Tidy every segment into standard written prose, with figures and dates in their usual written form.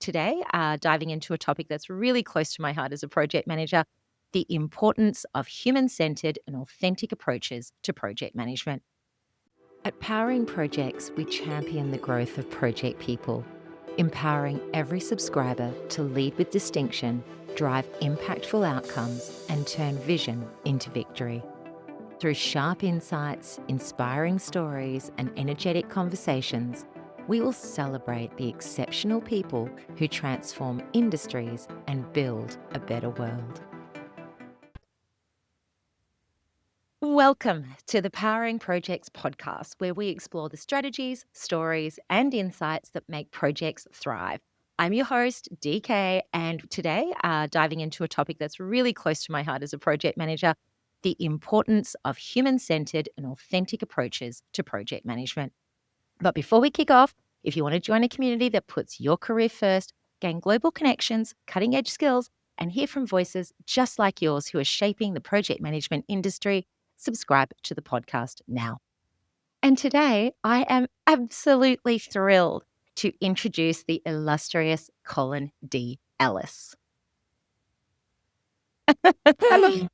today, diving into a topic that's really close to my heart as a project manager, the importance of human-centered and authentic approaches to project management. At Powering ProjeX, we champion the growth of project people, empowering every subscriber to lead with distinction, drive impactful outcomes, and turn vision into victory. Through sharp insights, inspiring stories, and energetic conversations, we will celebrate the exceptional people who transform industries and build a better world. Welcome to the Powering ProjeX podcast, where we explore the strategies, stories, and insights that make projects thrive. I'm your host, DK, and today, diving into a topic that's really close to my heart as a project manager, the importance of human-centered and authentic approaches to project management. But before we kick off, if you want to join a community that puts your career first, gain global connections, cutting-edge skills, and hear from voices just like yours who are shaping the project management industry, subscribe to the podcast now. And today, I am absolutely thrilled to introduce the illustrious Colin D Ellis. Hello.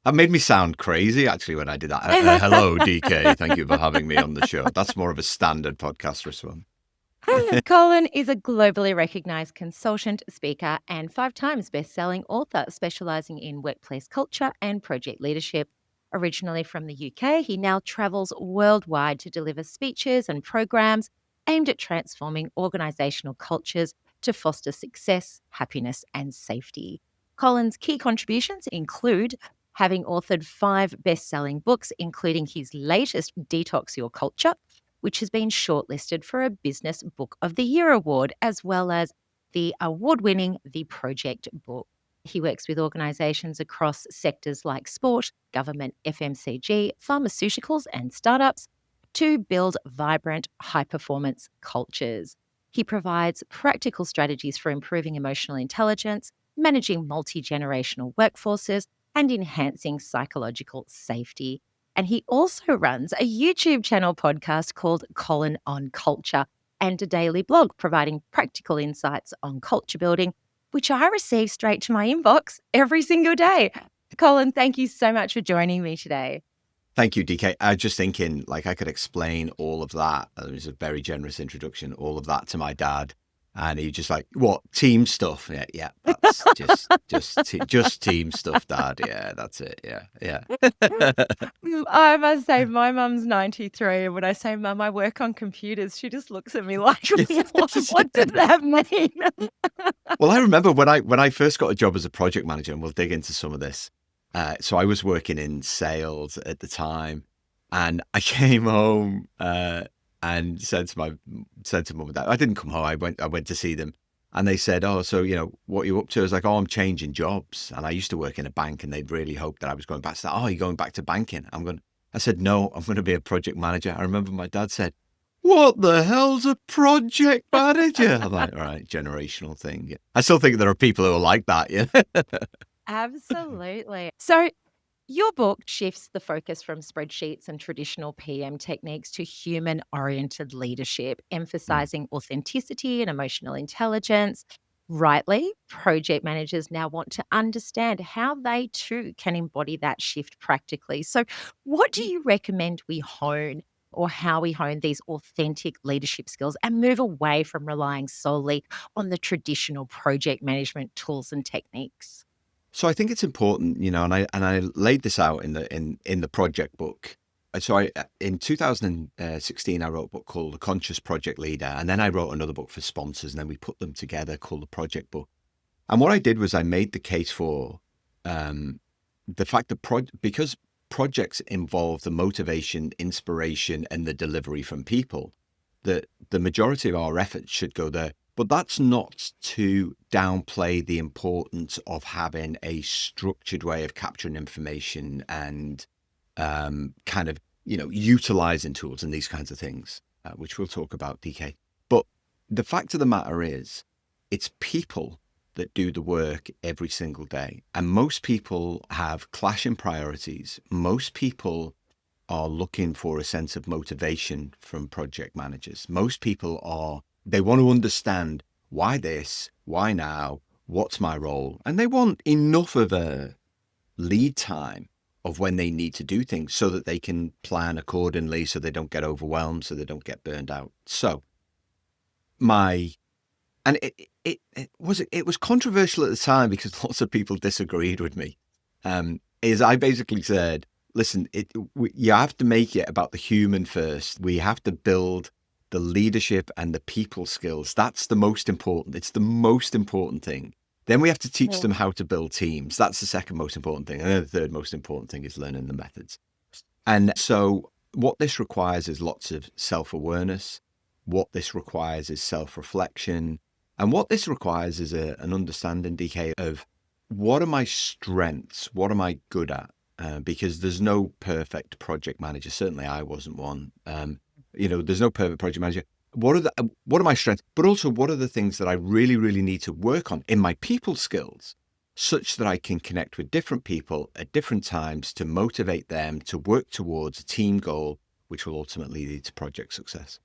That made me sound crazy, actually, when I did that. Hello, DK. Thank you for having me on the show. That's more of a standard podcast response. Colin is a globally recognized consultant, speaker, and 5 times best-selling author specializing in workplace culture and project leadership. Originally from the UK, he now travels worldwide to deliver speeches and programs aimed at transforming organizational cultures to foster success, happiness, and safety. Colin's key contributions include having authored 5 best-selling books, including his latest, Detox Your Culture, which has been shortlisted for a Business Book of the Year award, as well as the award-winning The Project Book. He works with organisations across sectors like sport, government, FMCG, pharmaceuticals, and startups to build vibrant, high-performance cultures. He provides practical strategies for improving emotional intelligence, managing multi-generational workforces, and enhancing psychological safety. And he also runs a YouTube channel podcast called Colin on Culture and a daily blog providing practical insights on culture building, which I receive straight to my inbox every single day. Colin, thank you so much for joining me today. Thank you, DK. I was just thinking, like, I could explain all of that. It was a very generous introduction, all of that to my dad. And he just like, what, team stuff? Yeah, that's just team stuff, Dad. Yeah, that's it. Yeah. I must say, my mum's 93, and when I say, Mum, I work on computers, she just looks at me like, what does that mean? Well, I remember when I first got a job as a project manager, and we'll dig into some of this. So I was working in sales at the time, and I came home and said to mum and dad, I didn't come home. I went to see them, and they said, "Oh, so what are you up to?" I was like, "Oh, I'm changing jobs." And I used to work in a bank, and they'd really hoped that I was going back to that. "Oh, you're going back to banking?" I said, "No, I'm going to be a project manager." I remember my dad said, "What the hell's a project manager?" I'm like, all right, generational thing. I still think there are people who are like that. Yeah. Absolutely. So your book shifts the focus from spreadsheets and traditional PM techniques to human-oriented leadership, emphasizing authenticity and emotional intelligence. Rightly, project managers now want to understand how they too can embody that shift practically. So what do you recommend we hone, or how we hone these authentic leadership skills and move away from relying solely on the traditional project management tools and techniques? So I think it's important, and I laid this out in the project book. So in 2016, I wrote a book called The Conscious Project Leader, and then I wrote another book for sponsors, and then we put them together called the Project Book. And what I did was I made the case for the fact that because projects involve the motivation, inspiration, and the delivery from people, that the majority of our efforts should go there. But that's not to downplay the importance of having a structured way of capturing information and kind of, utilizing tools and these kinds of things, which we'll talk about, DK. But the fact of the matter is, it's people that do the work every single day. And most people have clashing priorities. Most people are looking for a sense of motivation from project managers. Most people are They want to understand why this, why now, what's my role, and they want enough of a lead time of when they need to do things so that they can plan accordingly, so they don't get overwhelmed, so they don't get burned out. So my and it was controversial at the time because lots of people disagreed with me. Is I basically said, listen, you have to make it about the human first. We have to build the leadership and the people skills. That's the most important. It's the most important thing. Then we have to teach them how to build teams. That's the second most important thing. And then the third most important thing is learning the methods. And so what this requires is lots of self-awareness. What this requires is self-reflection. And what this requires is an understanding, DK, of what are my strengths? What am I good at? Because there's no perfect project manager. Certainly I wasn't one. There's no perfect project manager. What are my strengths? But also, what are the things that I really, really need to work on in my people skills, such that I can connect with different people at different times to motivate them to work towards a team goal, which will ultimately lead to project success.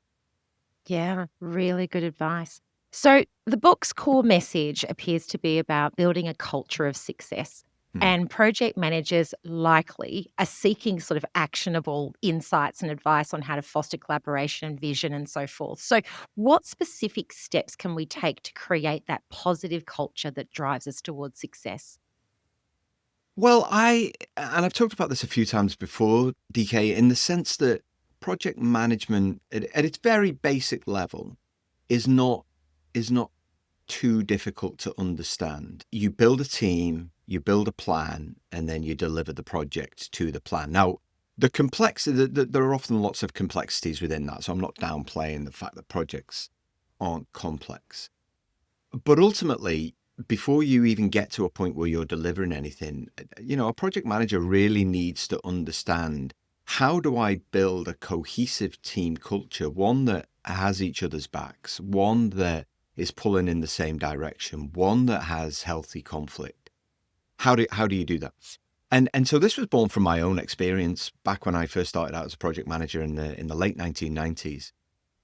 Yeah, really good advice. So, the book's core message appears to be about building a culture of success. Hmm. And project managers likely are seeking sort of actionable insights and advice on how to foster collaboration and vision and so forth. So, what specific steps can we take to create that positive culture that drives us towards success? Well, and I've talked about this a few times before, DK, in the sense that project management at its very basic level is not too difficult to understand. You build a team, you build a plan, and then you deliver the project to the plan. Now, the complexity, there are often lots of complexities within that. So I'm not downplaying the fact that projects aren't complex. But ultimately, before you even get to a point where you're delivering anything, a project manager really needs to understand, how do I build a cohesive team culture, one that has each other's backs, one that is pulling in the same direction, one that has healthy conflict. How do you do that? And so this was born from my own experience back when I first started out as a project manager in the late 1990s.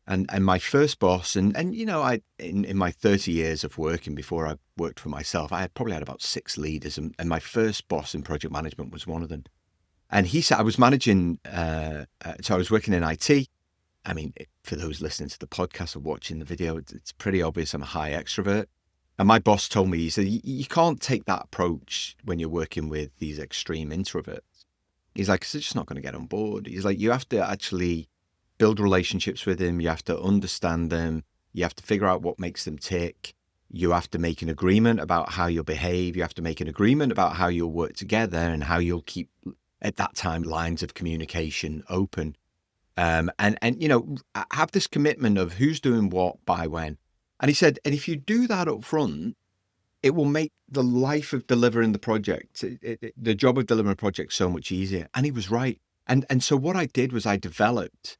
And my first boss, I in my 30 years of working before I worked for myself, I had probably had about 6 leaders, and my first boss in project management was one of them. And he said, I was managing, so I was working in IT. I mean, for those listening to the podcast or watching the video, it's pretty obvious I'm a high extrovert. And my boss told me, he said, you can't take that approach when you're working with these extreme introverts. He's like, it's just not going to get on board. He's like, you have to actually build relationships with them. You have to understand them. You have to figure out what makes them tick. You have to make an agreement about how you'll behave. You have to make an agreement about how you'll work together and how you'll keep, at that time, lines of communication open. And have this commitment of who's doing what by when. And he said, and if you do that up front, it will make the life of delivering the project, the job of delivering a project, so much easier. And he was right. And so what I did was I developed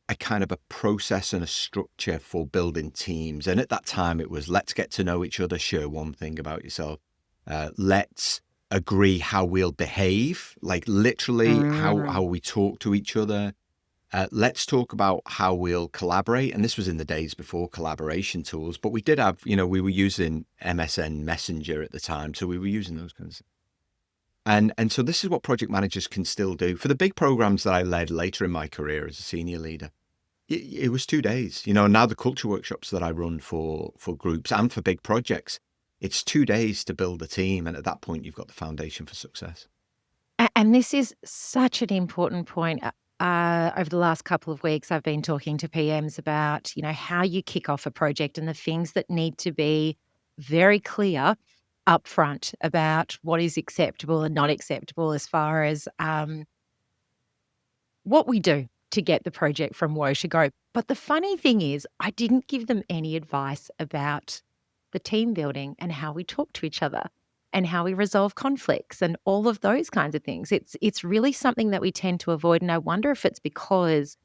a kind of a process and a structure for building teams. And at that time, it was, let's get to know each other, share one thing about yourself. Let's agree how we'll behave, like literally how we talk to each other. Let's talk about how we'll collaborate. And this was in the days before collaboration tools, but we did have, we were using MSN Messenger at the time. So we were using those kinds of. And so this is what project managers can still do. For the big programs that I led later in my career as a senior leader, it was 2 days. Now the culture workshops that I run for groups and for big projects, it's 2 days to build a team. And at that point, you've got the foundation for success. And this is such an important point. Over the last couple of weeks, I've been talking to PMs about, how you kick off a project and the things that need to be very clear upfront about what is acceptable and not acceptable as far as what we do to get the project from woe to go. But the funny thing is, I didn't give them any advice about the team building and how we talk to each other and how we resolve conflicts and all of those kinds of things. It's really something that we tend to avoid. And I wonder if it's because,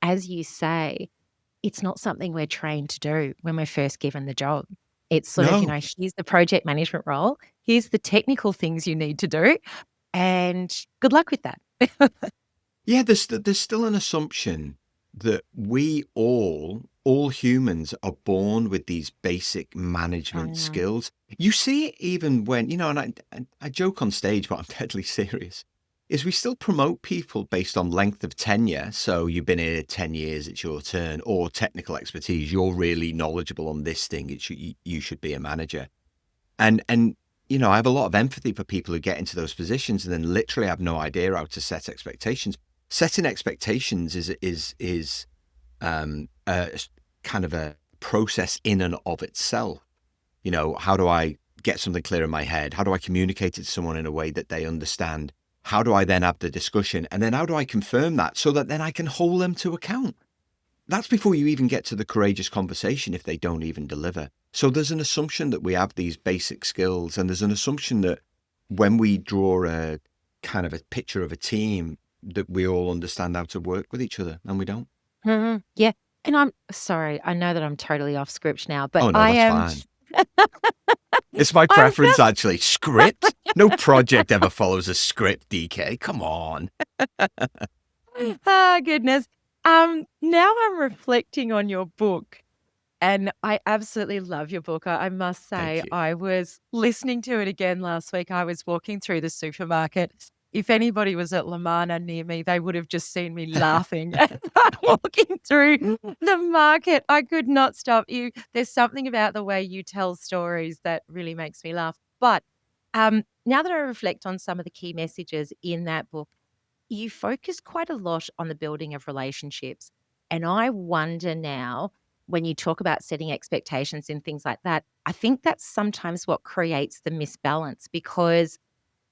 as you say, it's not something we're trained to do when we're first given the job. It's sort of, No. here's the project management role, here's the technical things you need to do, and good luck with that. Yeah, there's still an assumption that we all all humans are born with these basic management skills. You see it even when, and I joke on stage, but I'm deadly serious, is we still promote people based on length of tenure. So you've been here 10 years, it's your turn, or technical expertise. You're really knowledgeable on this thing. You should be a manager. And I have a lot of empathy for people who get into those positions and then literally have no idea how to set expectations. Setting expectations is a kind of a process in and of itself. How do I get something clear in my head? How do I communicate it to someone in a way that they understand? How do I then have the discussion? And then how do I confirm that so that then I can hold them to account? That's before you even get to the courageous conversation if they don't even deliver. So there's an assumption that we have these basic skills, and there's an assumption that when we draw a kind of a picture of a team, that we all understand how to work with each other, and we don't. Yeah. And I'm sorry, I know that I'm totally off script now, but Oh, no, I that's am. fine. It's my I'm preference, just. actually. Script? No project ever follows a script, DK. Come on. Goodness. Now I'm reflecting on your book, and I absolutely love your book. I must Thank say, you. I was listening to it again last week. I was walking through the supermarket. If anybody was at Lamana near me, they would have just seen me laughing as I'm walking through the market. I could not stop you. There's something about the way you tell stories that really makes me laugh. But now that I reflect on some of the key messages in that book, you focus quite a lot on the building of relationships. And I wonder now, when you talk about setting expectations and things like that, I think that's sometimes what creates the misbalance, because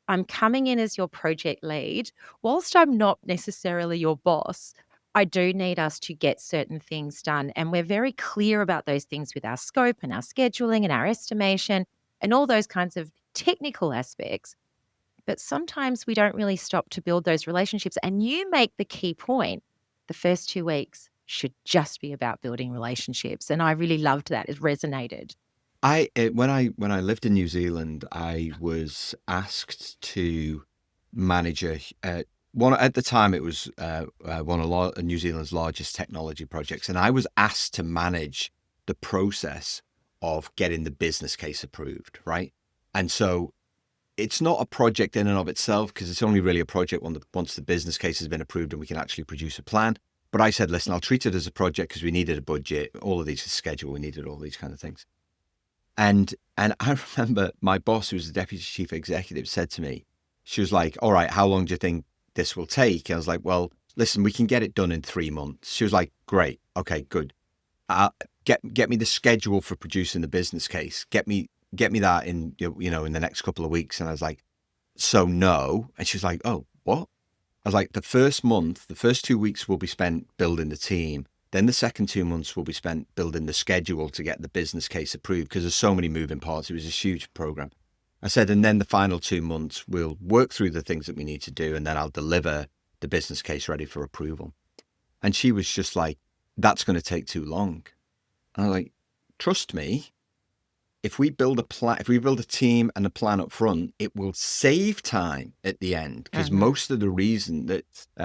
I'm coming in as your project lead. Whilst I'm not necessarily your boss, I do need us to get certain things done. And we're very clear about those things with our scope and our scheduling and our estimation and all those kinds of technical aspects. But sometimes we don't really stop to build those relationships. And you make the key point: the first 2 weeks should just be about building relationships. And I really loved that. It resonated. When I lived in New Zealand, I was asked to manage one at the time. It was one of New Zealand's largest technology projects, and I was asked to manage the process of getting the business case approved, right? And so it's not a project in and of itself, because it's only really a project once the business case has been approved and we can actually produce a plan. But I said, listen, I'll treat it as a project because we needed a budget, all of these schedule, we needed all these kind of things. And I remember my boss, who was the deputy chief executive, said to me, she was like, all right, how long do you think this will take? I was like, well, listen, we can get it done in 3 months. She was like, great. Okay, good. Get me the schedule for producing the business case. Get me that in the next couple of weeks. And I was like, so no. And she was like, oh, what? I was like, the first 2 weeks will be spent building the team. Then the second 2 months will be spent building the schedule to get the business case approved, because there's so many moving parts. It was a huge program. I said, and then the final 2 months, we'll work through the things that we need to do, and then I'll deliver the business case ready for approval. And she was just like, that's going to take too long. And I was like, trust me, if we build a team and a plan up front, it will save time at the end, because most of the reason that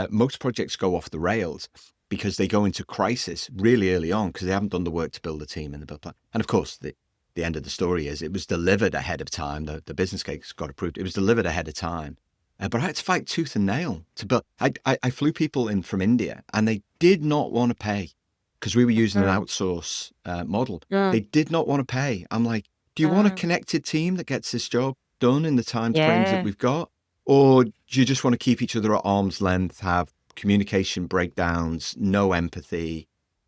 most projects go off the rails because they go into crisis really early on, because they haven't done the work to build a team and the build plan. And of course, the end of the story is it was delivered ahead of time. The business case got approved. It was delivered ahead of time. But I had to fight tooth and nail to build. I flew people in from India, and they did not want to pay, because we were using an outsource model. They did not want to pay. I'm like, do you want a connected team that gets this job done in the time frames that we've got? Or do you just want to keep each other at arm's length, have communication breakdowns, no empathy?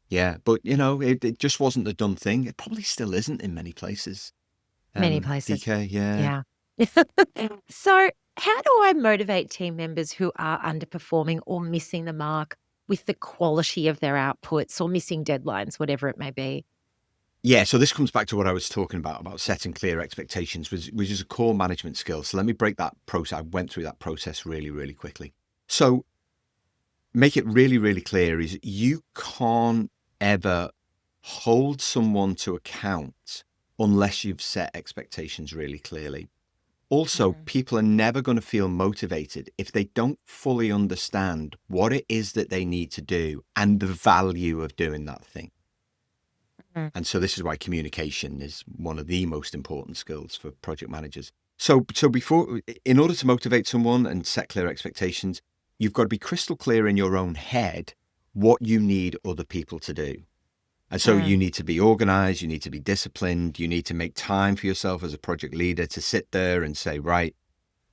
Yeah, but it just wasn't the done thing. It probably still isn't in many places. Many places. DK, yeah. So, how do I motivate team members who are underperforming or missing the mark with the quality of their outputs, or missing deadlines, whatever it may be? Yeah, so this comes back to what I was talking about setting clear expectations, which is a core management skill. So let me break that process. I went through that process really, really quickly. So make it really, really clear is you can't ever hold someone to account unless you've set expectations really clearly. Also, people are never going to feel motivated if they don't fully understand what it is that they need to do and the value of doing that thing. Mm. And so this is why communication is one of the most important skills for project managers. So in order to motivate someone and set clear expectations, you've got to be crystal clear in your own head what you need other people to do. And so you Mm. need to be organized, you need to be disciplined, you need to make time for yourself as a project leader to sit there and say, right,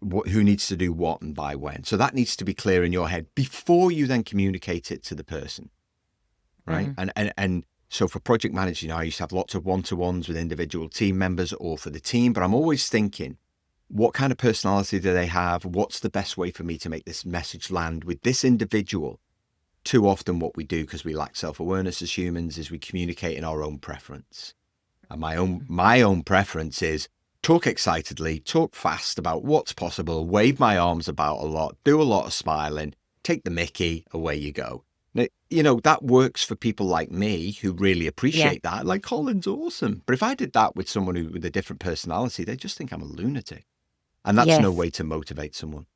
who needs to do what and by when. So that needs to be clear in your head before you then communicate it to the person, right? Mm. And so for project managers, I used to have lots of one-to-ones with individual team members or for the team, but I'm always thinking, what kind of personality do they have? What's the best way for me to make this message land with this individual? Too often what we do, because we lack self-awareness as humans, is we communicate in our own preference. And my own preference is talk excitedly, talk fast about what's possible, wave my arms about a lot, do a lot of smiling, take the mickey, away you go. Now, that works for people like me who really Yeah. appreciate that. Like, Colin's awesome. But if I did that with someone with a different personality, they just think I'm a lunatic. And that's no Yes. way to motivate someone.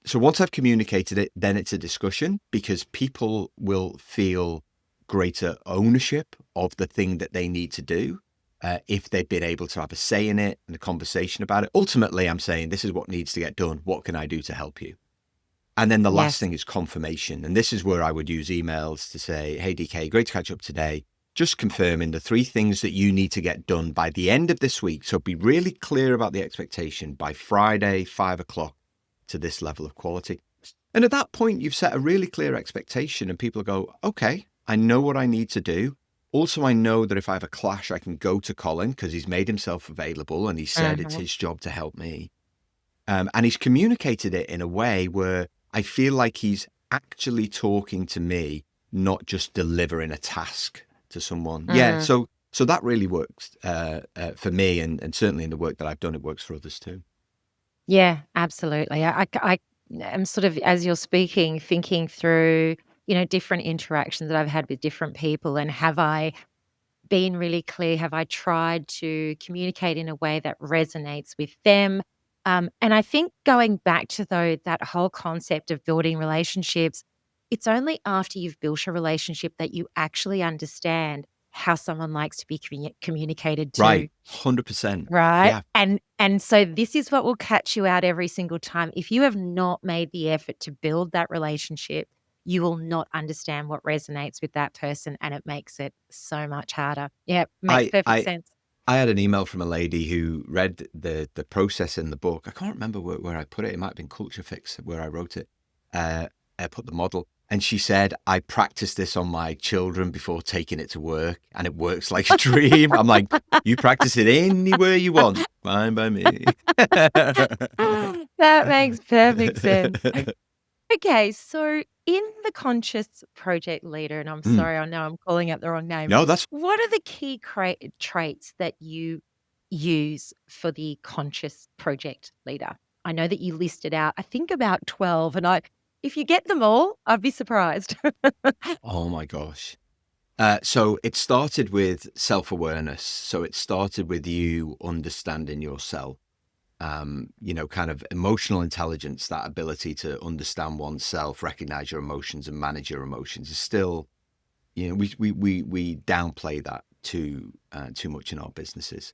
So once I've communicated it, then it's a discussion, because people will feel greater ownership of the thing that they need to do if they've been able to have a say in it and a conversation about it. Ultimately, I'm saying, this is what needs to get done. What can I do to help you? And then the last Yes. thing is confirmation. And this is where I would use emails to say, hey, DK, great to catch up today. Just confirming the 3 things that you need to get done by the end of this week. So be really clear about the expectation by Friday, 5:00, to this level of quality. And at that point, you've set a really clear expectation and people go, okay, I know what I need to do. Also, I know that if I have a clash, I can go to Colin because he's made himself available and he said it's Mhm. his job to help me. And he's communicated it in a way where I feel like he's actually talking to me, not just delivering a task to someone. Yeah. Mm. So that really works for me, and certainly in the work that I've done, it works for others too. Yeah, absolutely. I am sort of, as you're speaking, thinking through, different interactions that I've had with different people, and have I been really clear? Have I tried to communicate in a way that resonates with them? And I think going back to that whole concept of building relationships, it's only after you've built a relationship that you actually understand how someone likes to be communicated to. Right. 100%. Right? Yeah. And so this is what will catch you out every single time. If you have not made the effort to build that relationship, you will not understand what resonates with that person, and it makes it so much harder. Yeah, makes I, perfect I, sense. I had an email from a lady who read the process in the book. I can't remember where I put it. It might have been Culture Fix where I wrote it. I put the model, and she said, I practiced this on my children before taking it to work, and it works like a dream. I'm like, you practice it anywhere you want. Fine by me. That makes perfect sense. Okay, so in the conscious project leader, and I'm Mm. sorry, I know I'm calling out the wrong name. No, that's What are the key traits that you use for the conscious project leader? I know that you listed out, I think about 12, and if you get them all, I'd be surprised. oh my gosh. So it started with self-awareness. So it started with you understanding yourself. Kind of emotional intelligence, that ability to understand oneself, recognize your emotions and manage your emotions is still, we downplay that too much in our businesses.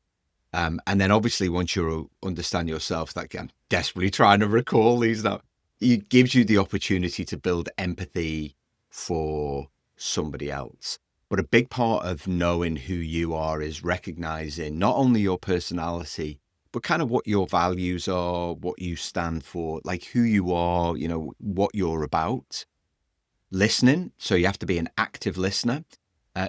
And then obviously once you understand yourself, that I'm desperately trying to recall these now, it gives you the opportunity to build empathy for somebody else. But a big part of knowing who you are is recognizing not only your personality, but kind of what your values are, what you stand for, like who you are, what you're about. Listening. So you have to be an active listener.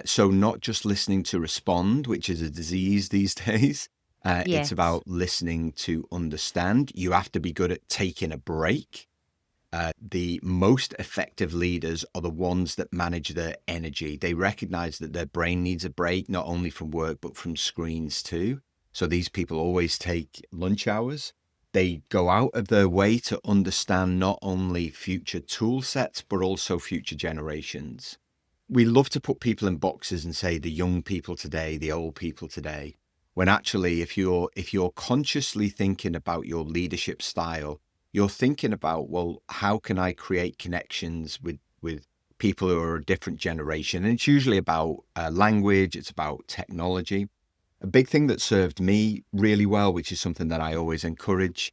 So not just listening to respond, which is a disease these days. It's Yes. about listening to understand. You have to be good at taking a break. The most effective leaders are the ones that manage their energy. They recognize that their brain needs a break, not only from work, but from screens too. So these people always take lunch hours. They go out of their way to understand not only future tool sets, but also future generations. We love to put people in boxes and say the young people today, the old people today, when actually if you're consciously thinking about your leadership style, you're thinking about, well, how can I create connections with people who are a different generation. And it's usually about language, it's about technology. A big thing that served me really well, which is something that I always encourage,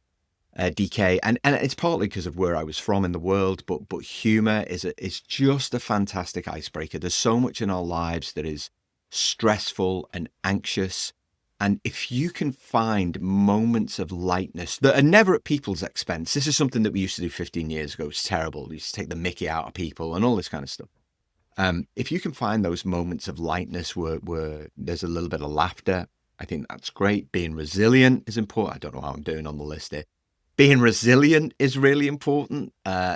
DK, and it's partly because of where I was from in the world, but humor is just a fantastic icebreaker. There's so much in our lives that is stressful and anxious. And if you can find moments of lightness that are never at people's expense, this is something that we used to do 15 years ago. It's terrible. We used to take the mickey out of people and all this kind of stuff. If you can find those moments of lightness where there's a little bit of laughter, I think that's great. Being resilient is important. I don't know how I'm doing on the list here. Being resilient is really important.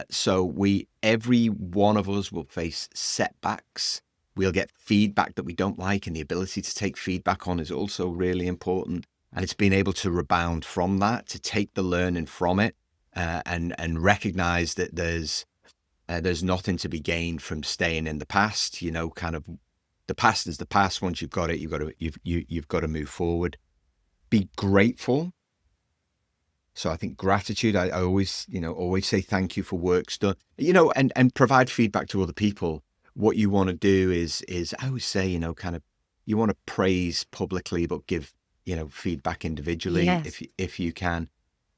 So every one of us will face setbacks. We'll get feedback that we don't like, and the ability to take feedback on is also really important. And it's being able to rebound from that, to take the learning from it, and recognize that there's nothing to be gained from staying in the past. Kind of the past is the past. Once you've got it, you've got to move forward. Be grateful. So I think gratitude, I always say thank you for work's done, and provide feedback to other people. What you want to do is I always say, kind of, you want to praise publicly, but give, feedback individually Yes. if you can.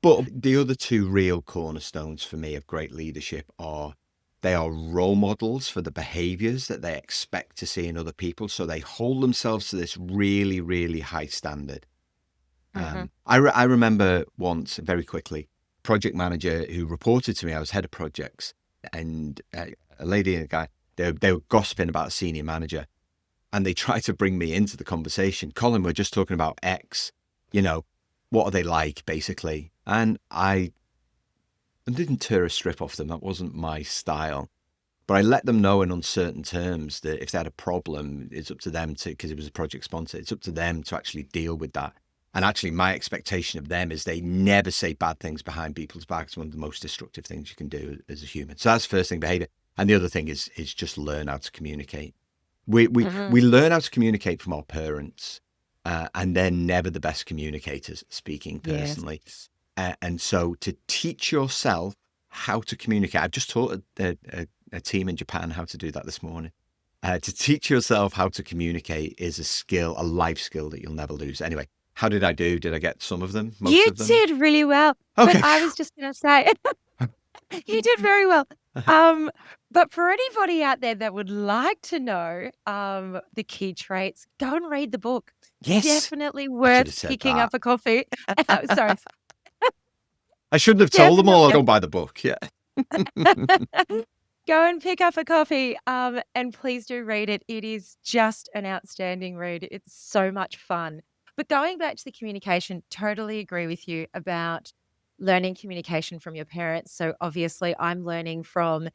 But the other two real cornerstones for me of great leadership they are role models for the behaviors that they expect to see in other people. So they hold themselves to this really, really high standard. Mm-hmm. I remember once, very quickly, project manager who reported to me. I was head of projects, and a lady and a guy, they were gossiping about a senior manager, and they tried to bring me into the conversation. Colin, we're just talking about X, what are they like, basically? And I didn't tear a strip off them. That wasn't my style. But I let them know in uncertain terms that if they had a problem, it's up to them because it was a project sponsor, it's up to them to actually deal with that. And actually, my expectation of them is they never say bad things behind people's backs. One of the most destructive things you can do as a human. So that's the first thing, behavior. And the other thing is just learn how to communicate. We Mm-hmm. learn how to communicate from our parents, and they're never the best communicators, speaking Yes. personally. And so to teach yourself how to communicate, I've just taught a team in Japan how to do that this morning. To teach yourself how to communicate is a skill, a life skill that you'll never lose. Anyway, how did I do? Did I get some of them? Most You of them? did really well. But Okay. I was just going to say, you did very well. Um, but for anybody out there that would like to know the key traits, go and read the book. Yes. Definitely I should have worth said picking up that. a coffee. Sorry, I shouldn't have told them all. I'll definitely. go buy the book. Yeah. Go and pick up a coffee, and please do read it. It is just an outstanding read. It's so much fun. But going back to the communication, totally agree with you about learning communication from your parents. So obviously, I'm learning from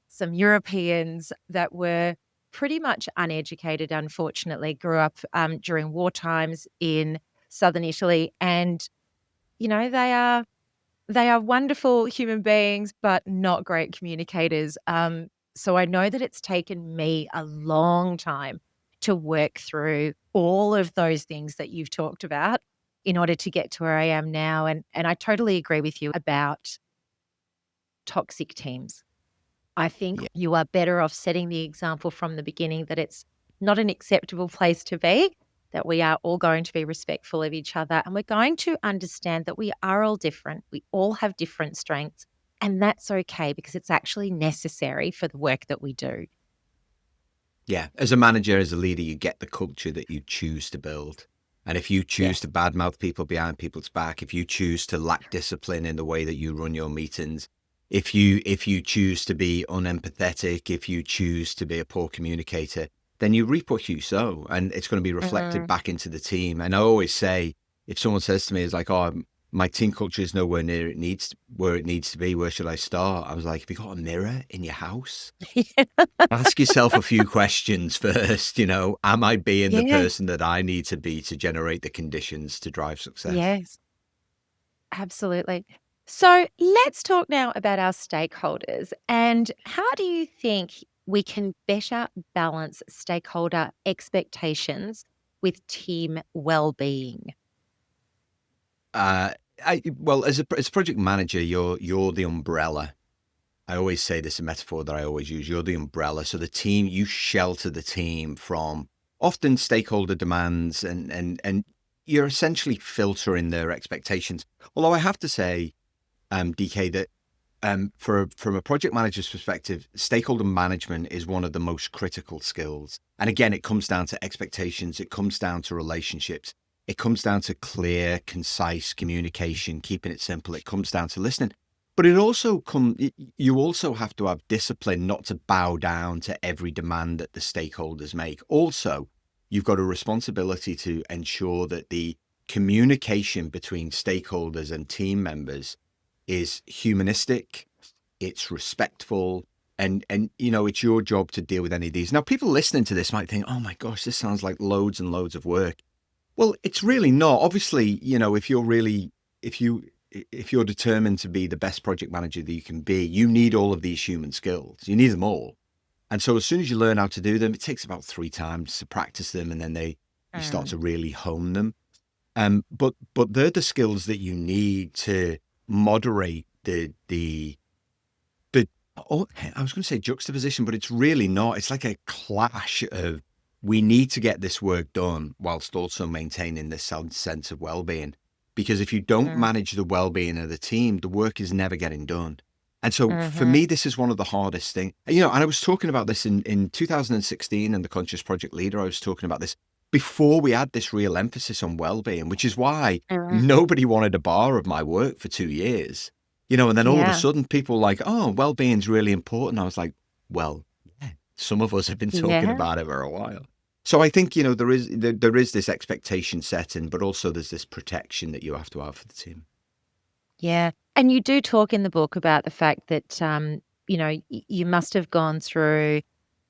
some Europeans that were pretty much uneducated, unfortunately, grew up during war times in southern Italy. And, they are wonderful human beings, but not great communicators. So I know that it's taken me a long time to work through all of those things that you've talked about in order to get to where I am now. And I totally agree with you about toxic teams. I think Yeah. you are better off setting the example from the beginning that it's not an acceptable place to be, that we are all going to be respectful of each other, and we're going to understand that we are all different. We all have different strengths, and that's okay because it's actually necessary for the work that we do. Yeah. As a manager, as a leader, you get the culture that you choose to build. And if you choose Yes. to badmouth people behind people's back, if you choose to lack discipline in the way that you run your meetings, if you choose to be unempathetic, if you choose to be a poor communicator, then you reap what you sow, and it's going to be reflected Mm. back into the team. And I always say, if someone says to me, "It's like, oh, my team culture is nowhere near where it needs to be. Where should I start?" I was like, "Have you got a mirror in your house? Ask yourself a few questions first. Am I being the Yeah. person that I need to be to generate the conditions to drive success?" Yes, absolutely. So let's talk now about our stakeholders and how do you think we can better balance stakeholder expectations with team well-being? Uh, well, as a project manager, you're the umbrella. I always say this, a metaphor that I always use. You're the umbrella. So the team, you shelter the team from often stakeholder demands, and you're essentially filtering their expectations. Although I have to say, DK, that from a project manager's perspective, stakeholder management is one of the most critical skills. And again, it comes down to expectations. It comes down to relationships. It comes down to clear, concise communication, keeping it simple. It comes down to listening. But you also have to have discipline not to bow down to every demand that the stakeholders make. Also, you've got a responsibility to ensure that the communication between stakeholders and team members is humanistic, it's respectful, and it's your job to deal with any of these. Now, people listening to this might think, oh my gosh, this sounds like loads and loads of work. Well, it's really not. Obviously, if you're determined to be the best project manager that you can be, you need all of these human skills. You need them all. And so as soon as you learn how to do them, it takes about 3 times to practice them, and then you start to really hone them. But they're the skills that you need to moderate the I was going to say juxtaposition, but it's really not. It's like a clash of, we need to get this work done whilst also maintaining this sense of well-being. Because if you don't manage the well-being of the team, the work is never getting done. And so for me, this is one of the hardest things. And I was talking about this in 2016 and the Conscious Project Leader. I was talking about this before we had this real emphasis on well-being, which is why nobody wanted a bar of my work for 2 years. And then all of a sudden people were like, oh, well-being's really important. I was like, well, yeah, some of us have been talking about it for a while. So I think, there is this expectation setting, but also there's this protection that you have to have for the team. Yeah. And you do talk in the book about the fact that, you must have gone through,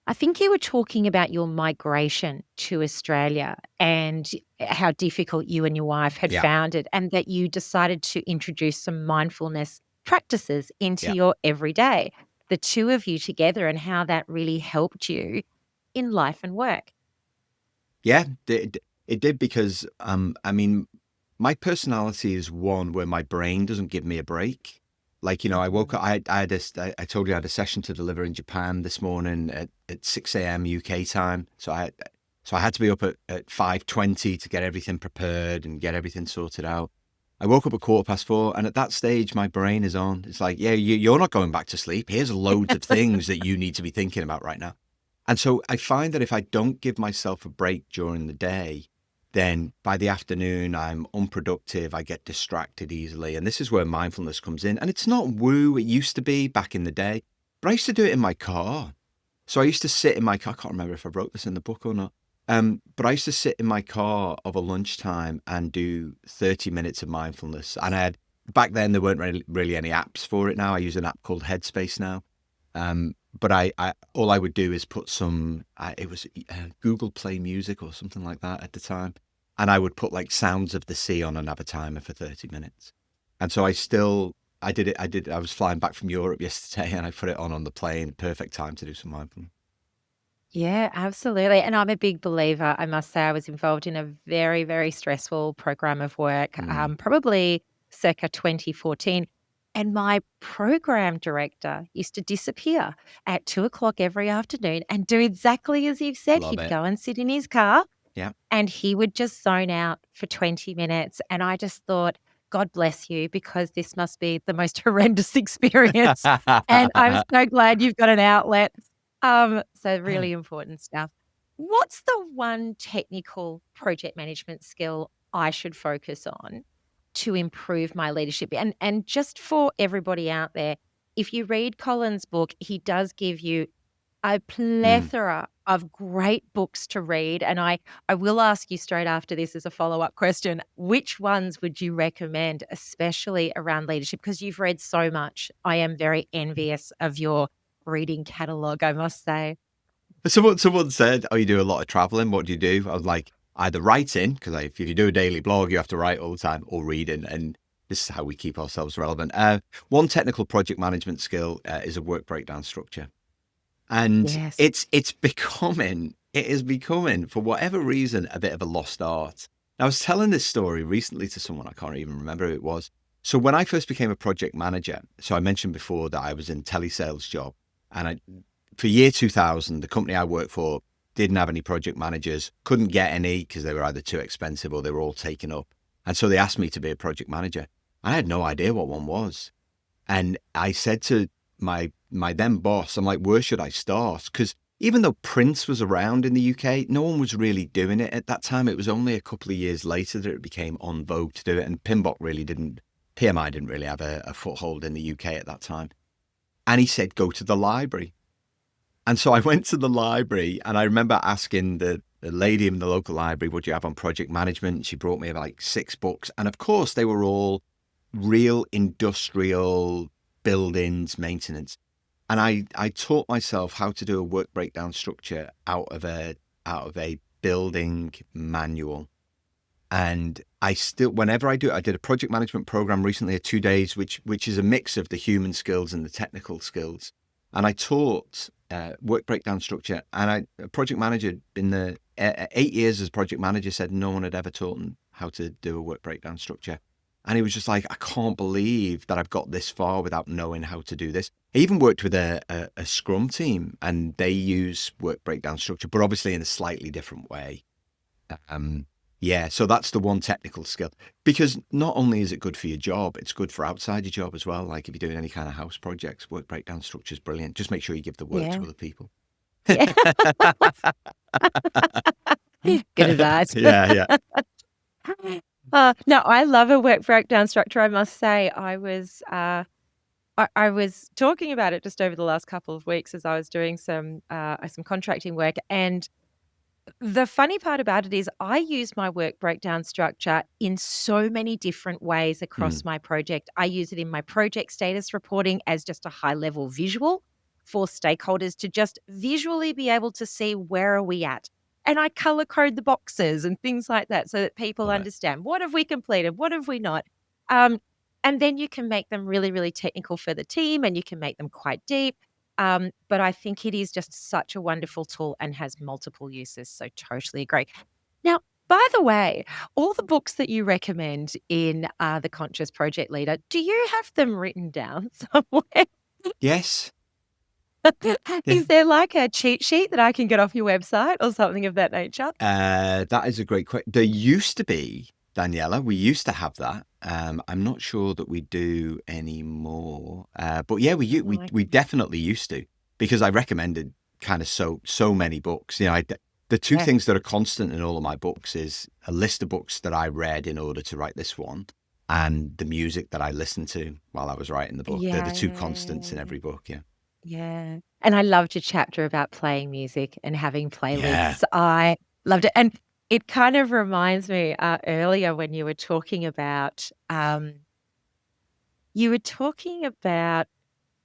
I think you were talking about your migration to Australia and how difficult you and your wife had found it, and that you decided to introduce some mindfulness practices into your everyday, the two of you together, and how that really helped you in life and work. Yeah, it did, because, my personality is one where my brain doesn't give me a break. Like, I woke up, I told you I had a session to deliver in Japan this morning at 6 a.m. UK time. So I had to be up at 5:20 to get everything prepared and get everything sorted out. I woke up at 4:15, and at that stage, my brain is on. It's like, yeah, you're not going back to sleep. Here's loads of things that you need to be thinking about right now. And so I find that if I don't give myself a break during the day, then by the afternoon, I'm unproductive. I get distracted easily. And this is where mindfulness comes in. And it's not woo. It used to be back in the day, but I used to do it in my car. So I used to sit in my car. I can't remember if I wrote this in the book or not. But I used to sit in my car of a lunchtime and do 30 minutes of mindfulness. And back then, there weren't really any apps for it. Now I use an app called Headspace now. But I all I would do is put it was Google Play Music or something like that at the time. And I would put like sounds of the sea on and have a timer for 30 minutes. And so I did it. I was flying back from Europe yesterday, and I put it on the plane. Perfect time to do some mindfulness. Yeah, absolutely. And I'm a big believer. I must say, I was involved in a very, very stressful program of work, probably circa 2014. And my program director used to disappear at 2 o'clock every afternoon and do exactly as you've said. Love He'd it. go and sit in his car Yeah. and he would just zone out for 20 minutes. And I just thought, God bless you, because this must be the most horrendous experience. And I'm so glad you've got an outlet. So really important stuff. What's the one technical project management skill I should focus on to improve my leadership? And just for everybody out there, if you read Colin's book, he does give you a plethora of great books to read. And I will ask you straight after this as a follow-up question, which ones would you recommend, especially around leadership? Because you've read so much. I am very envious of your reading catalogue, I must say. Someone said, oh, you do a lot of traveling. What do you do? I was like, either writing, because if you do a daily blog, you have to write all the time, or reading. And this is how we keep ourselves relevant. One technical project management skill is a work breakdown structure. And Yes. it is becoming, for whatever reason, a bit of a lost art. I was telling this story recently to someone, I can't even remember who it was. So when I first became a project manager, so I mentioned before that I was in telesales job, and for year 2000, the company I worked for didn't have any project managers, couldn't get any because they were either too expensive or they were all taken up. And so they asked me to be a project manager. I had no idea what one was. And I said to my then boss, I'm like, where should I start? Because even though Prince was around in the UK, no one was really doing it at that time. It was only a couple of years later that it became en vogue to do it. And PMI didn't really have a foothold in the UK at that time. And he said, go to the library. And so I went to the library, and I remember asking the lady in the local library, what do you have on project management? She brought me like 6 books. And of course, they were all real industrial buildings maintenance. And I taught myself how to do a work breakdown structure out of a building manual. And whenever I did a project management program recently of 2 days, which is a mix of the human skills and the technical skills. And I taught work breakdown structure. And a project manager in the 8 years as project manager said no one had ever taught him how to do a work breakdown structure. And he was just like, I can't believe that I've got this far without knowing how to do this. I even worked with a Scrum team, and they use work breakdown structure, but obviously in a slightly different way. Yeah, so that's the one technical skill. Because not only is it good for your job, it's good for outside your job as well. Like if you're doing any kind of house projects, work breakdown structure is brilliant. Just make sure you give the work to Yeah. other people. Yeah. Good advice. Yeah. No, I love a work breakdown structure. I must say, I was talking about it just over the last couple of weeks as I was doing some contracting work. And the funny part about it is I use my work breakdown structure in so many different ways across my project. I use it in my project status reporting as just a high level visual for stakeholders to just visually be able to see where are we at. And I color code the boxes and things like that so that people Love it. understand what have we completed, what have we not. Um, and then you can make them really, really technical for the team, and you can make them quite deep. But I think it is just such a wonderful tool and has multiple uses. So totally agree. Now, by the way, all the books that you recommend in the Conscious Project Leader, do you have them written down somewhere? Yes. Yeah. Is there like a cheat sheet that I can get off your website or something of that nature? That is a great question. There used to be, Daniela, we used to have that. I'm not sure that we do anymore. But yeah, we definitely used to, because I recommended kind of so many books. You know, the two things that are constant in all of my books is a list of books that I read in order to write this one, and the music that I listened to while I was writing the book. They're the two constants in every book. Yeah. Yeah. And I loved your chapter about playing music and having playlists. Yeah. I loved it. And it kind of reminds me earlier when you were talking about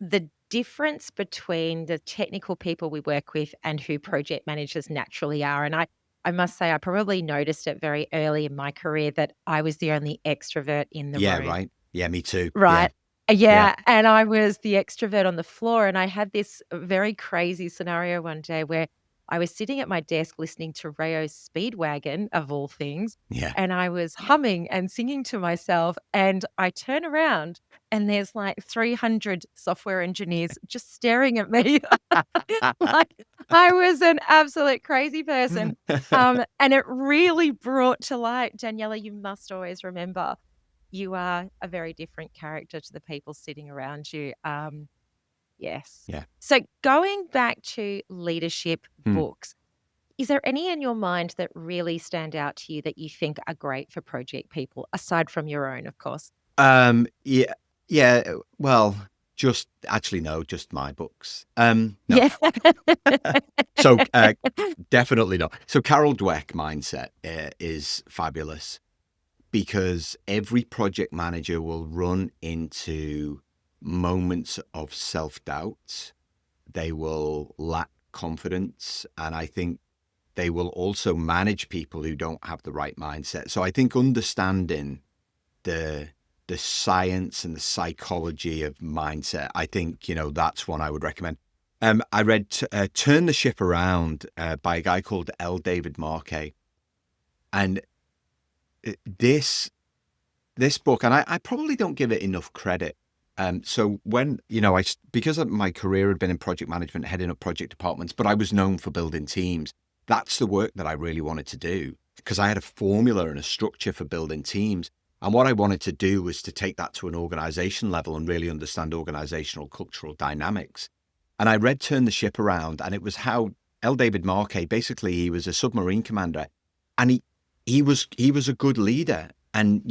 the difference between the technical people we work with and who project managers naturally are. And I must say, I probably noticed it very early in my career that I was the only extrovert in the Yeah, room. right. Yeah, me too. Right. Yeah. And I was the extrovert on the floor, and I had this very crazy scenario one day where I was sitting at my desk listening to Rayo's Speedwagon, of all things, Yeah. and I was humming and singing to myself, and I turn around, and there's like 300 software engineers just staring at me like I was an absolute crazy person. And it really brought to light, Daniela, you must always remember you are a very different character to the people sitting around you. Yes. Yeah. So going back to leadership Hmm. books, is there any in your mind that really stand out to you that you think are great for project people, aside from your own, of course? Yeah. Well, just my books. No. Yeah. So definitely not. So Carol Dweck mindset is fabulous, because every project manager will run into moments of self-doubt. They will lack confidence, and I think they will also manage people who don't have the right mindset. So I think understanding the science and the psychology of mindset, I think, that's one I would recommend. I read Turn the Ship Around by a guy called L. David Marquet. And this this book, and I probably don't give it enough credit. So when, because of my career had been in project management, heading up project departments, but I was known for building teams. That's the work that I really wanted to do because I had a formula and a structure for building teams. And what I wanted to do was to take that to an organization level and really understand organizational cultural dynamics. And I read Turn the Ship Around, and it was how L. David Marquet, basically, he was a submarine commander, and he was a good leader. And,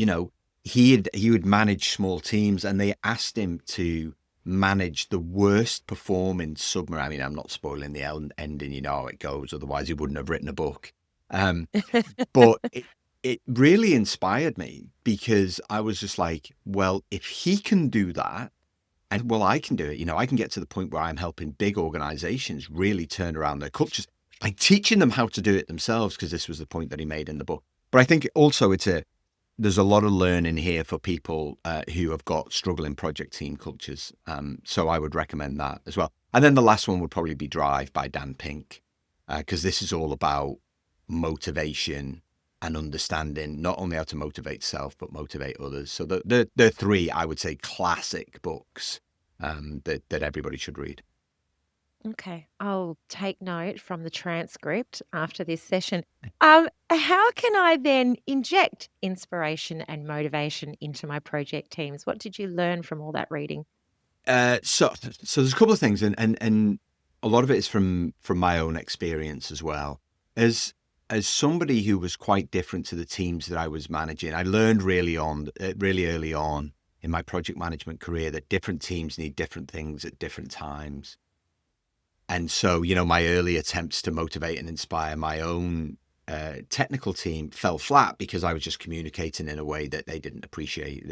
he would manage small teams, and they asked him to manage the worst performing submarine. I mean, I'm not spoiling the ending, you know how it goes, otherwise he wouldn't have written a book. But it really inspired me because I was just like, well, if he can do that, and well, I can do it. I can get to the point where I'm helping big organizations really turn around their cultures by teaching them how to do it themselves, because this was the point that he made in the book. But I think also there's a lot of learning here for people who have got struggling project team cultures. So I would recommend that as well. And then the last one would probably be Drive by Dan Pink, because this is all about motivation and understanding not only how to motivate self, but motivate others. So the three, I would say, classic books that everybody should read. Okay, I'll take note from the transcript after this session. How can I then inject inspiration and motivation into my project teams? What did you learn from all that reading? So there's a couple of things, and a lot of it is from my own experience as well. As somebody who was quite different to the teams that I was managing, I learned really early on in my project management career that different teams need different things at different times. And so, my early attempts to motivate and inspire my own technical team fell flat because I was just communicating in a way that they didn't appreciate.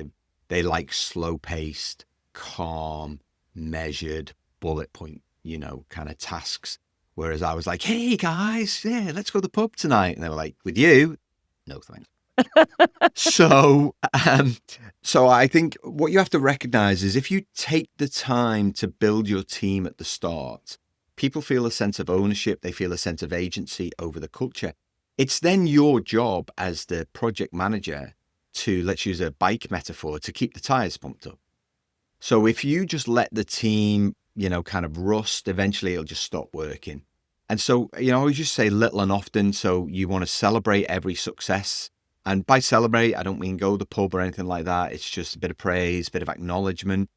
They like slow-paced, calm, measured, bullet point, kind of tasks. Whereas I was like, hey, guys, yeah, let's go to the pub tonight. And they were like, with you? No, thanks. So I think what you have to recognize is if you take the time to build your team at the start, people feel a sense of ownership. They feel a sense of agency over the culture. It's then your job as the project manager to, let's use a bike metaphor, to keep the tires pumped up. So if you just let the team, kind of rust, eventually it'll just stop working. And so, I always just say little and often. So you want to celebrate every success. And by celebrate, I don't mean go to the pub or anything like that. It's just a bit of praise, a bit of acknowledgement.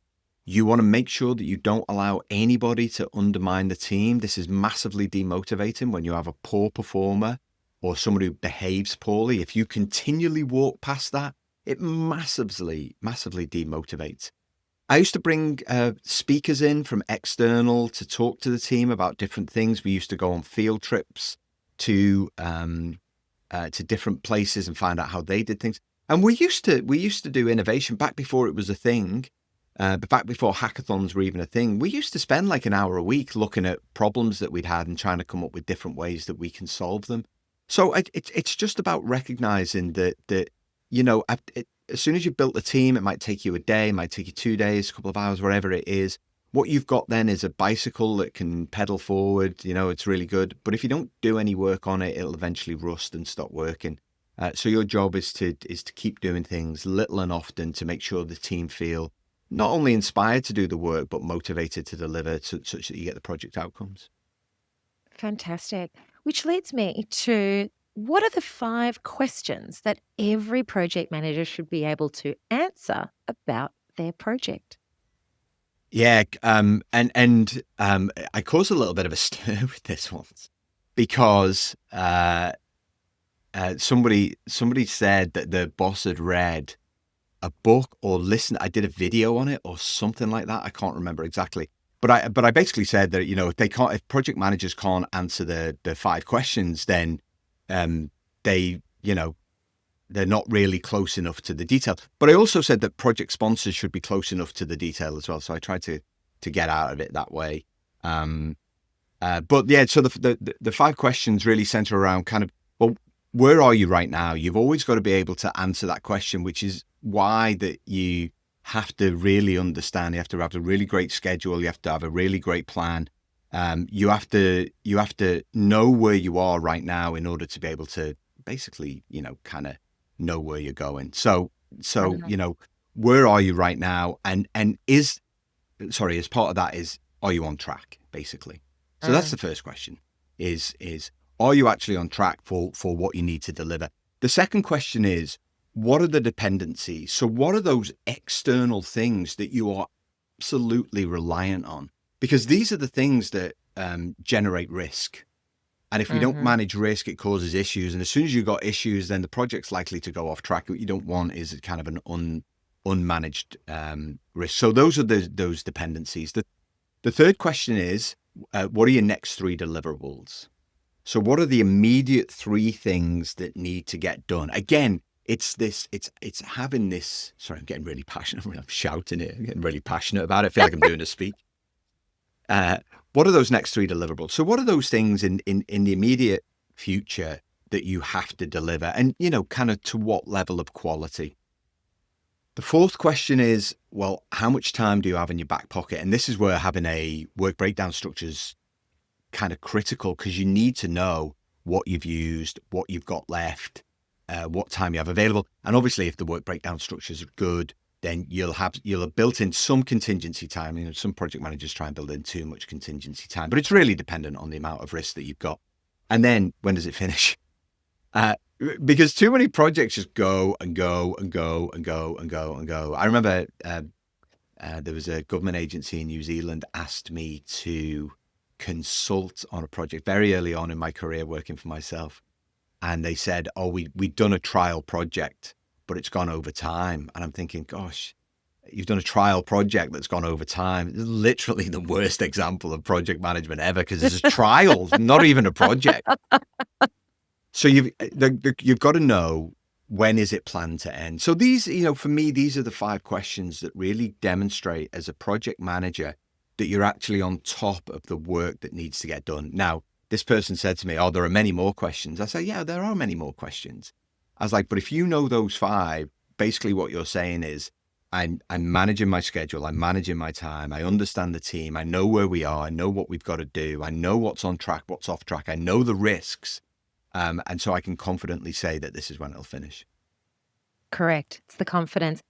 You want to make sure that you don't allow anybody to undermine the team. This is massively demotivating when you have a poor performer or someone who behaves poorly. If you continually walk past that, it massively demotivates. I used to bring speakers in from external to talk to the team about different things. We used to go on field trips to different places and find out how they did things. And we used to do innovation back before it was a thing. But back before hackathons were even a thing, we used to spend like an hour a week looking at problems that we'd had and trying to come up with different ways that we can solve them. So it's just about recognizing that as soon as you've built the team, it might take you a day, it might take you 2 days, a couple of hours, whatever it is. What you've got then is a bicycle that can pedal forward. It's really good. But if you don't do any work on it, it'll eventually rust and stop working. So your job is to keep doing things little and often to make sure the team feel not only inspired to do the work, but motivated to deliver such that you get the project outcomes. Fantastic. Which leads me to, what are the 5 questions that every project manager should be able to answer about their project? Yeah, and I caused a little bit of a stir with this once because somebody said that the boss had read a book or listened. I did a video on it or something like that. I can't remember exactly. But I basically said that, if project managers can't answer the 5 questions, then they're not really close enough to the detail. But I also said that project sponsors should be close enough to the detail as well. So I tried to get out of it that way. But yeah, so the 5 questions really center around kind of, well, where are you right now? You've always got to be able to answer that question, which is why that you have to really understand. You have to have a really great schedule. You have to have a really great plan. You have to know where you are right now in order to be able to basically, kind of know where you're going. So So, where are you right now? And as part of that is, are you on track, basically? So that's the first question is are you actually on track for what you need to deliver? The second question is, what are the dependencies? So what are those external things that you are absolutely reliant on? Because these are the things that generate risk. And if we don't manage risk, it causes issues. And as soon as you've got issues, then the project's likely to go off track. What you don't want is kind of an unmanaged risk. So those are those dependencies. The third question is, what are your next 3 deliverables? So what are the immediate 3 things that need to get done? Again, it's having this. Sorry, I'm getting really passionate. I'm shouting it. I'm getting really passionate about it. I feel like I'm doing a speech. What are those next 3 deliverables? So what are those things in the immediate future that you have to deliver, and kind of to what level of quality? The fourth question is, well, how much time do you have in your back pocket? And this is where having a work breakdown structure is kind of critical, because you need to know what you've used, what you've got left, what time you have available. And obviously, if the work breakdown structures are good, then you'll have built in some contingency time. Some project managers try and build in too much contingency time, but it's really dependent on the amount of risk that you've got. And then when does it finish? Because too many projects just go and go and go and go and go and go. I remember there was a government agency in New Zealand asked me to consult on a project very early on in my career working for myself. And they said, oh, we'd done a trial project, but it's gone over time. And I'm thinking, gosh, you've done a trial project that's gone over time. It's literally the worst example of project management ever, because it's a trial, not even a project. So you've got to know, when is it planned to end? So these, for me, these are the 5 questions that really demonstrate as a project manager that you're actually on top of the work that needs to get done. Now, this person said to me, oh, there are many more questions. I said, yeah, there are many more questions. I was like, but if you know those 5, basically what you're saying is, I'm managing my schedule, I'm managing my time, I understand the team, I know where we are, I know what we've got to do, I know what's on track, what's off track, I know the risks. And so I can confidently say that this is when it'll finish. Correct. It's the confidence.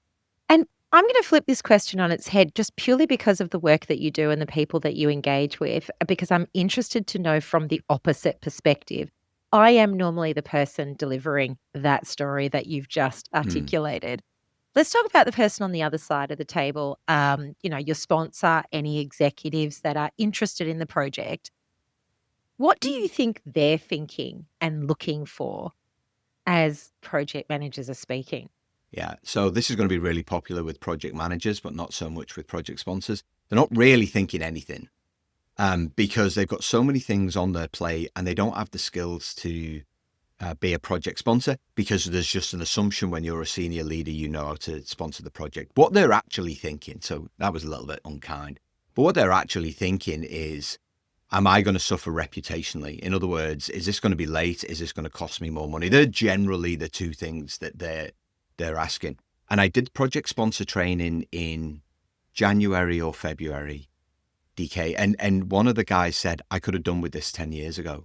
And I'm going to flip this question on its head, just purely because of the work that you do and the people that you engage with, because I'm interested to know from the opposite perspective. I am normally the person delivering that story that you've just articulated. Let's talk about the person on the other side of the table, your sponsor, any executives that are interested in the project. What do you think they're thinking and looking for as project managers are speaking? Yeah. So this is going to be really popular with project managers, but not so much with project sponsors. They're not really thinking anything because they've got so many things on their plate, and they don't have the skills to be a project sponsor, because there's just an assumption when you're a senior leader, you know how to sponsor the project. What they're actually thinking, so that was a little bit unkind, but what they're actually thinking is, am I going to suffer reputationally? In other words, is this going to be late? Is this going to cost me more money? They're generally the 2 things that they're asking. And I did project sponsor training in January or February, DK. And one of the guys said, I could have done with this 10 years ago.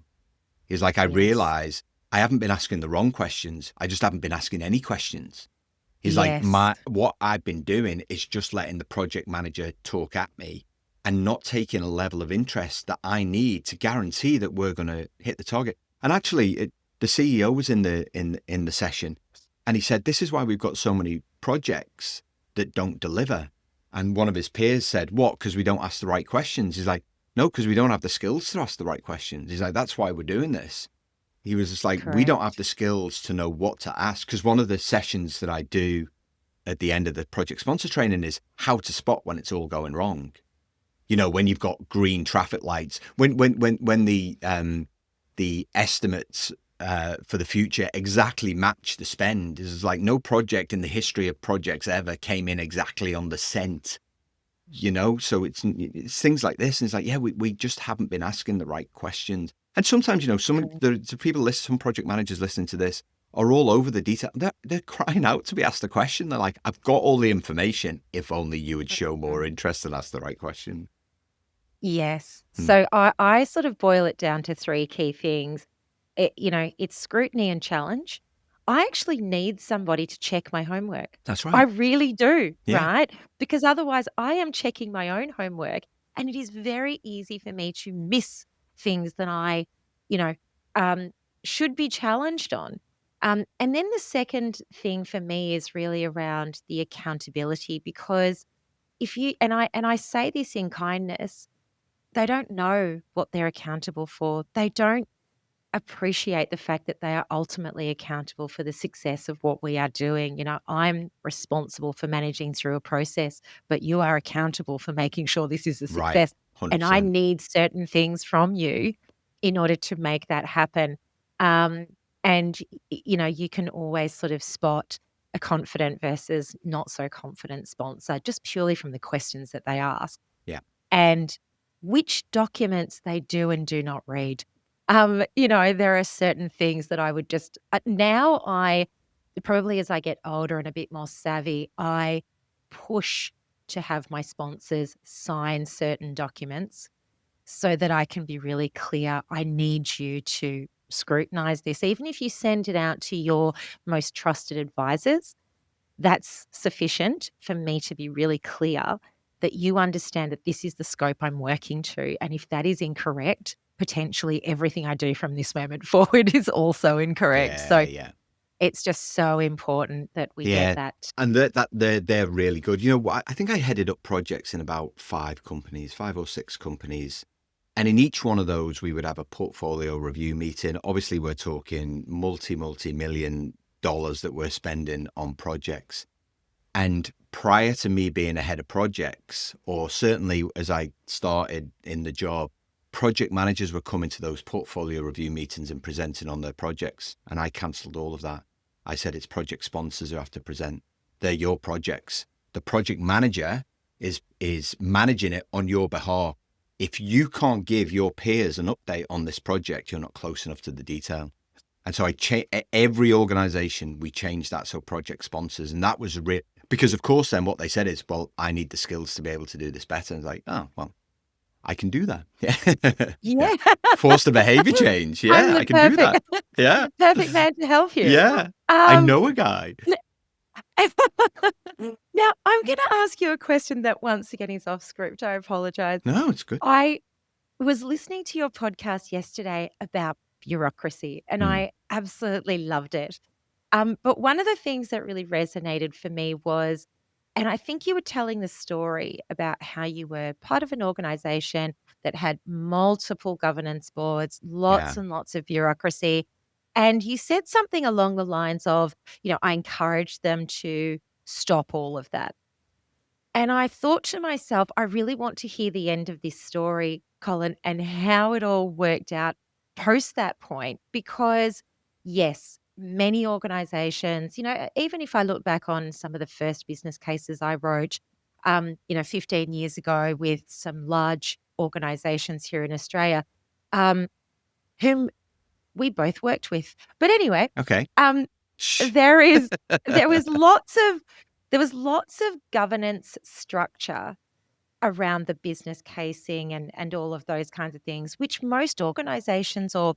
He's like, I realize I haven't been asking the wrong questions. I just haven't been asking any questions. He's like, what I've been doing is just letting the project manager talk at me and not taking a level of interest that I need to guarantee that we're going to hit the target. And actually, the CEO was in the session, and he said, this is why we've got so many projects that don't deliver. And one of his peers said, what, because we don't ask the right questions? He's like, no, because we don't have the skills to ask the right questions. He's like, that's why we're doing this. He was just like, we don't have the skills to know what to ask. Because one of the sessions that I do at the end of the project sponsor training is how to spot when it's all going wrong. When you've got green traffic lights, when the estimates for the future exactly match the spend. It's like no project in the history of projects ever came in exactly on the cent. So it's things like this, and it's like, yeah, we just haven't been asking the right questions. And sometimes, some project managers listening to this are all over the detail. They're crying out to be asked a question. They're like, I've got all the information. If only you would show more interest and ask the right question. Yes. So I sort of boil it down to 3 key things. It's scrutiny and challenge. I actually need somebody to check my homework. That's I right. really do, Yeah. right? Because otherwise I am checking my own homework, and it is very easy for me to miss things that I, you know, um, should be challenged on. And then the second thing for me is really around the accountability, because if you and I say this in kindness, they don't know what they're accountable for. They don't appreciate the fact that they are ultimately accountable for the success of what we are doing. I'm responsible for managing through a process, but you are accountable for making sure this is a Right. success. And I 100%. need certain things from you in order to make that happen. Um, and you can always sort of spot a confident versus not so confident sponsor just purely from the questions that they ask Yeah. and which documents they do and do not read. There are certain things that I would just now I probably as I get older and a bit more savvy, I push to have my sponsors sign certain documents so that I can be really clear. I need you to scrutinize this. Even if you send it out to your most trusted advisors, that's sufficient for me to be really clear that you understand that this is the scope I'm working to. And if that is incorrect, potentially everything I do from this moment forward is also incorrect. Yeah. So Yeah. it's just so important that we get Yeah. that. And they're really good. I think I headed up projects in about 5 companies, 5 or 6 companies. And in each one of those, we would have a portfolio review meeting. Obviously, we're talking multi-million dollars that we're spending on projects. And prior to me being a head of projects, or certainly as I started in the job, project managers were coming to those portfolio review meetings and presenting on their projects. And I cancelled all of that. I said, it's project sponsors who have to present. They're your projects. The project manager is managing it on your behalf. If you can't give your peers an update on this project, you're not close enough to the detail. And so every organization, we changed that. So project sponsors, and that was because of course, then what they said is, well, I need the skills to be able to do this better. And it's like, oh, well, I can do that. Yeah. Yeah. Yeah. Force the behavior change. I'm Yeah. the I can do perfect that. Yeah. perfect man to help you. Yeah. I Um know a guy. Now I'm gonna ask you a question that once again is off script. I apologize. No, it's good. I was listening to your podcast yesterday about bureaucracy, and Mm, I absolutely loved it. But one of the things that really resonated for me was, and I think you were telling the story about how you were part of an organization that had multiple governance boards, yeah. lots and lots of bureaucracy. And you said something along the lines of, I encouraged them to stop all of that. And I thought to myself, I really want to hear the end of this story, Colin, and how it all worked out post that point. Because, yes, many organizations, even if I look back on some of the first business cases I wrote, 15 years ago with some large organizations here in Australia, um, whom we both worked with. But anyway, Okay. um, Shh. there is there was lots of governance structure around the business casing and all of those kinds of things, which most organizations or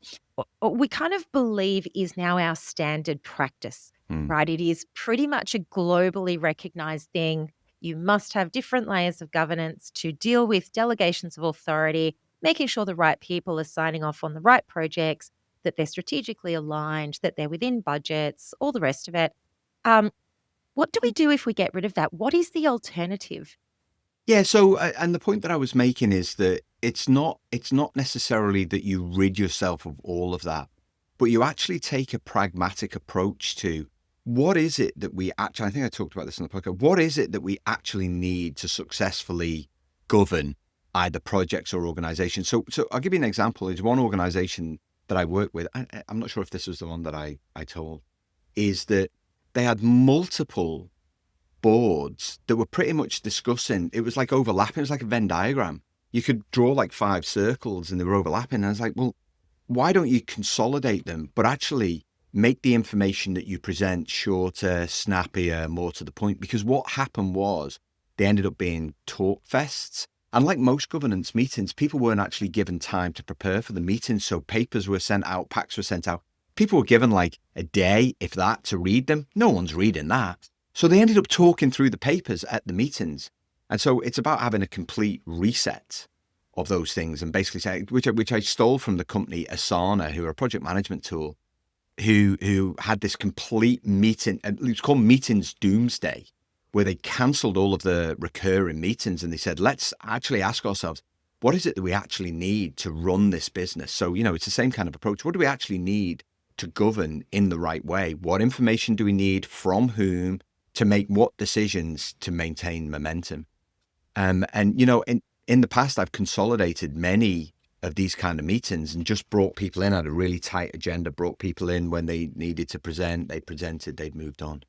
we kind of believe is now our standard practice, Mm, right? It is pretty much a globally recognized thing. You must have different layers of governance to deal with delegations of authority, making sure the right people are signing off on the right projects, that they're strategically aligned, that they're within budgets, all the rest of it. Um, what do we do if we get rid of that? What is the alternative? Yeah. So, and the point that I was making is that it's not necessarily that you rid yourself of all of that, but you actually take a pragmatic approach to what is it that we actually. I think I talked about this on the podcast. What is it that we actually need to successfully govern either projects or organizations? So I'll give you an example. There's one organization that I work with. I'm not sure if this was the one that I told. Is that they had multiple boards that were pretty much discussing, it was like overlapping, it was like a Venn diagram. You could draw like 5 circles and they were overlapping. And I was like, well, why don't you consolidate them, but actually make the information that you present shorter, snappier, more to the point? Because what happened was they ended up being talk fests. And like most governance meetings, people weren't actually given time to prepare for the meetings. So papers were sent out, packs were sent out, People were given like a day, if that, to read them. No one's reading that. So they ended up talking through the papers at the meetings. And so it's about having a complete reset of those things and basically saying, which I stole from the company Asana, who are a project management tool, who had this complete meeting, and it was called Meetings Doomsday, where they cancelled all of the recurring meetings and they said, let's actually ask ourselves, what is it that we actually need to run this business? So, it's the same kind of approach. What do we actually need to govern in the right way? What information do we need from whom to make what decisions to maintain momentum? And, in the past, I've consolidated many of these kind of meetings and just brought people in, had a really tight agenda, brought people in when they needed to present, they presented, they'd moved on.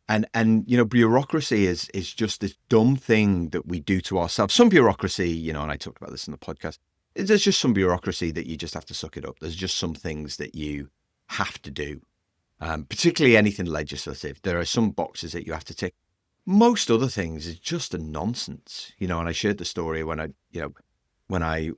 And bureaucracy is just this dumb thing that we do to ourselves. Some bureaucracy, and I talked about this in the podcast, there's just some bureaucracy that you just have to suck it up. There's just some things that you have to do, particularly anything legislative. There are some boxes that you have to tick. Most other things is just a nonsense, and I shared the story when I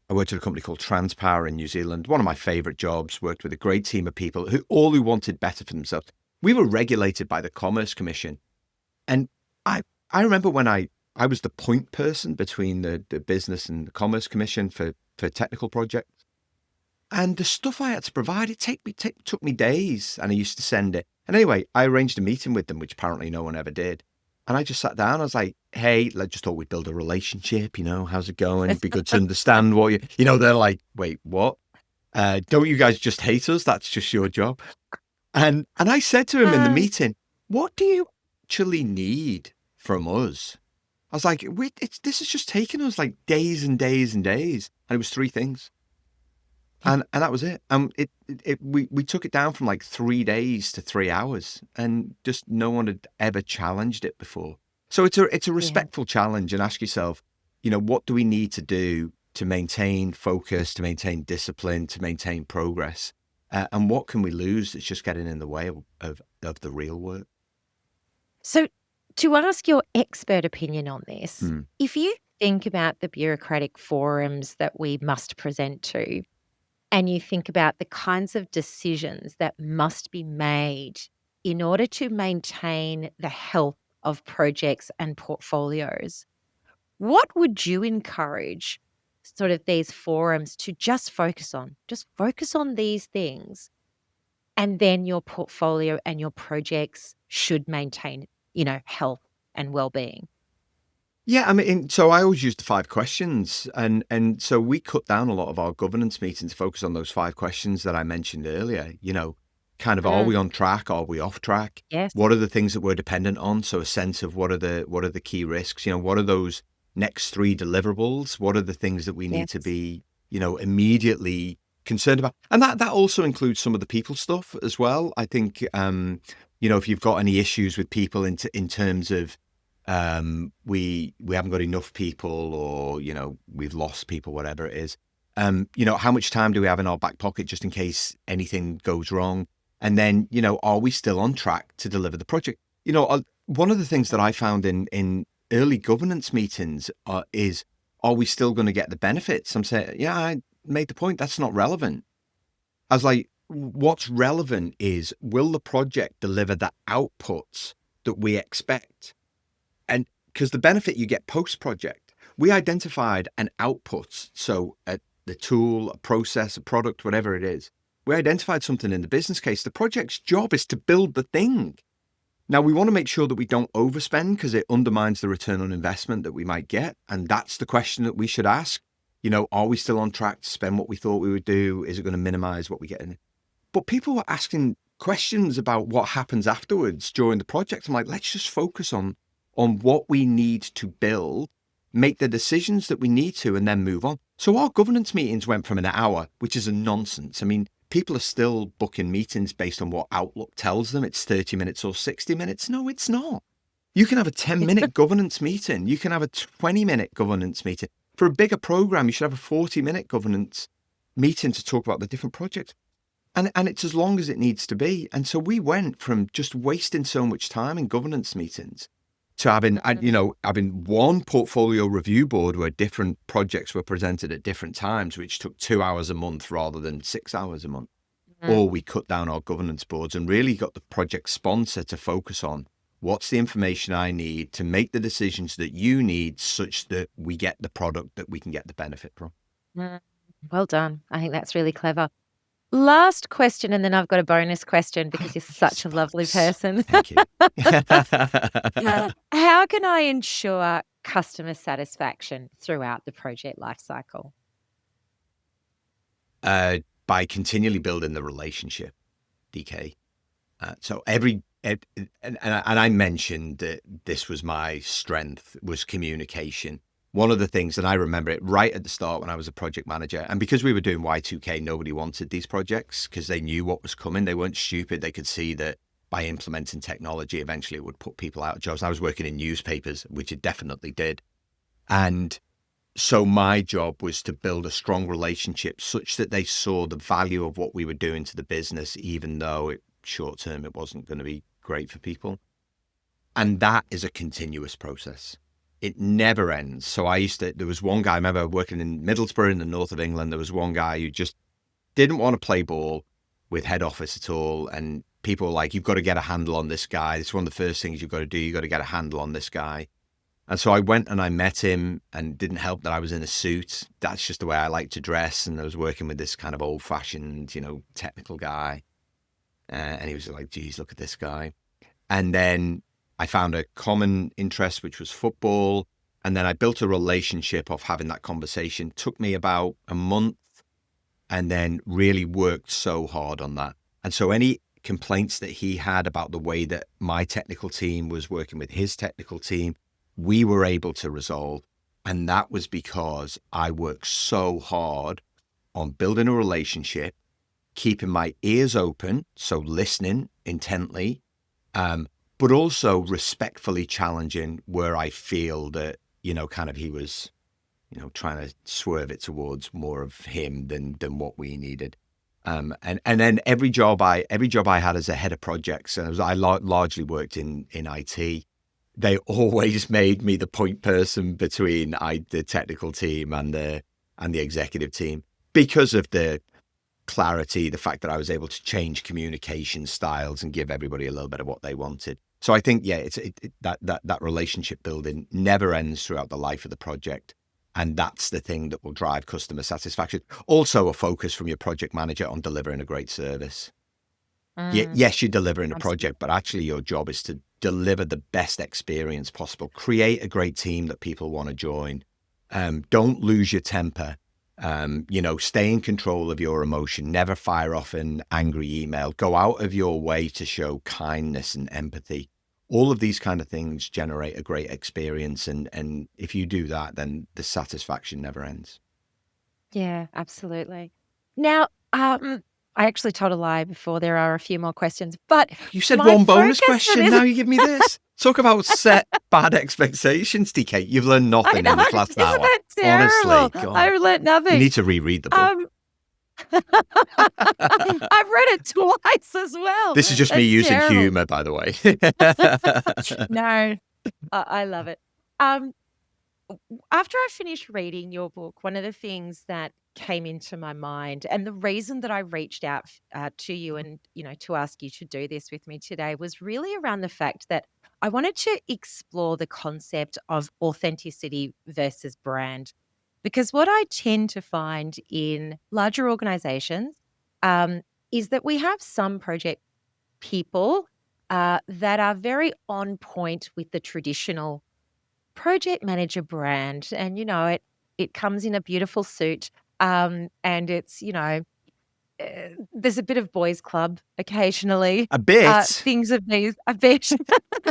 worked at a company called Transpower in New Zealand. One of my favorite jobs, worked with a great team of people who wanted better for themselves. We were regulated by the Commerce Commission. And I remember when I was the point person between the business and the Commerce Commission for technical projects. And the stuff I had to provide, it took me days, and I used to send it. And anyway, I arranged a meeting with them, which apparently no one ever did. And I just sat down. I was like, hey, I just thought we'd build a relationship. How's it going? It'd be good to understand what they're like, wait, what? Don't you guys just hate us? That's just your job. And I said to him in the meeting, what do you actually need from us? I was like, this has just taken us like days and days and days. And it was 3 things. And that was it. We took it down from like 3 days to 3 hours, and just no one had ever challenged it before. So it's a respectful challenge, and ask yourself, what do we need to do to maintain focus, to maintain discipline, to maintain progress? And what can we lose that's just getting in the way of the real work? So to ask your expert opinion on this, if you think about the bureaucratic forums that we must present to, and you think about the kinds of decisions that must be made in order to maintain the health of projects and portfolios, what would you encourage sort of these forums to just focus on? Just focus on these things, and then your portfolio and your projects should maintain, health and well-being. Yeah, I mean, so I always use the 5 questions, and so we cut down a lot of our governance meetings to focus on those 5 questions that I mentioned earlier. Kind of, are we on track? Are we off track? Yes. What are the things that we're dependent on? So a sense of what are the key risks? What are those next 3 deliverables? What are the things that we need to be, immediately concerned about? And that also includes some of the people stuff as well. I think, if you've got any issues with people in terms of we haven't got enough people, or we've lost people, whatever it is, how much time do we have in our back pocket just in case anything goes wrong? And then are we still on track to deliver the project? One of the things that I found in early governance meetings is, are we still going to get the benefits? I'm saying, I made the point, that's not relevant. I was like, what's relevant is, will the project deliver the outputs that we expect? And because the benefit you get post-project, we identified an output. So the tool, a process, a product, whatever it is, we identified something in the business case. The project's job is to build the thing. Now, we want to make sure that we don't overspend, because it undermines the return on investment that we might get. And that's the question that we should ask. Are we still on track to spend what we thought we would do? Is it going to minimize what we get in? But people were asking questions about what happens afterwards during the project. I'm like, let's just focus on what we need to build, make the decisions that we need to, and then move on. So our governance meetings went from an hour, which is a nonsense. I mean, people are still booking meetings based on what Outlook tells them. It's 30 minutes or 60 minutes. No, it's not. You can have a 10-minute governance meeting. You can have a 20-minute governance meeting. For a bigger program, you should have a 40-minute governance meeting to talk about the different projects. And it's as long as it needs to be. And so we went from just wasting so much time in governance meetings to having one portfolio review board where different projects were presented at different times, which took 2 hours a month rather than 6 hours a month. Mm. or we cut down our governance boards and really got the project sponsor to focus on what's the information I need to make the decisions that you need such that we get the product that we can get the benefit from. Mm. Well done. I think that's really clever. Last question, and then I've got a bonus question because you're Yes, such a lovely bonus. person. Thank you. How can I ensure customer satisfaction throughout the project lifecycle? By continually building the relationship, DK. So every and I mentioned that this was my strength was communication. One of the things, and I remember it right at the start when I was a project manager, and because we were doing Y2K, nobody wanted these projects because they knew what was coming. They weren't stupid. They could see that by implementing technology, eventually it would put people out of jobs. I was working in newspapers, which it definitely did. And so my job was to build a strong relationship such that they saw the value of what we were doing to the business, even though short term it wasn't going to be great for people. And that is a continuous process. It never ends. So there was one guy, I remember working in Middlesbrough in the north of England. There was one guy who just didn't want to play ball with head office at all. And people were like, you've got to get a handle on this guy. It's one of the first things you've got to do. You've got to get a handle on this guy. And so I went and I met him, and didn't help that I was in a suit. That's just the way I like to dress. And I was working with this kind of old fashioned, technical guy. And he was like, geez, look at this guy. And then I found a common interest, which was football. And then I built a relationship of having that conversation. It took me about a month, and then really worked so hard on that. And so any complaints that he had about the way that my technical team was working with his technical team, we were able to resolve. And that was because I worked so hard on building a relationship, keeping my ears open, so listening intently, but also respectfully challenging where I feel that, kind of he was, trying to swerve it towards more of him than what we needed. And then every job I had as a head of projects, and I largely worked in IT. They always made me the point person between the technical team and the executive team, because of the clarity, the fact that I was able to change communication styles and give everybody a little bit of what they wanted. So I think, yeah, that relationship building never ends throughout the life of the project. And that's the thing that will drive customer satisfaction. Also, a focus from your project manager on delivering a great service. Mm, Yes, you're delivering a absolutely. project, but actually your job is to deliver the best experience possible. Create a great team that people want to join. Don't lose your temper. Stay in control of your emotion. Never fire off an angry email. Go out of your way to show kindness and empathy. All of these kind of things generate a great experience. And if you do that, then the satisfaction never ends. Yeah, absolutely. Now, I actually told a lie before. There are a few more questions, but You said my one bonus focus for question. this Now you give me this. Talk about set bad expectations, DK. You've learned I nothing know, in this last isn't hour. that Honestly, terrible? God, I've learnt you nothing. need to reread the book. Um, I've read it twice as well. This is just me That's using terrible. humor, by the way. No, I love it. Um, After I finished reading your book, one of the things that came into my mind, and the reason that I reached out to you and to ask you to do this with me today, was really around the fact that I wanted to explore the concept of authenticity versus brand, because what I tend to find in larger organizations um, is that we have some project people that are very on point with the traditional project manager brand, and it comes in a beautiful suit, and it's there's a bit of boys club occasionally, A bit. things of these a bit.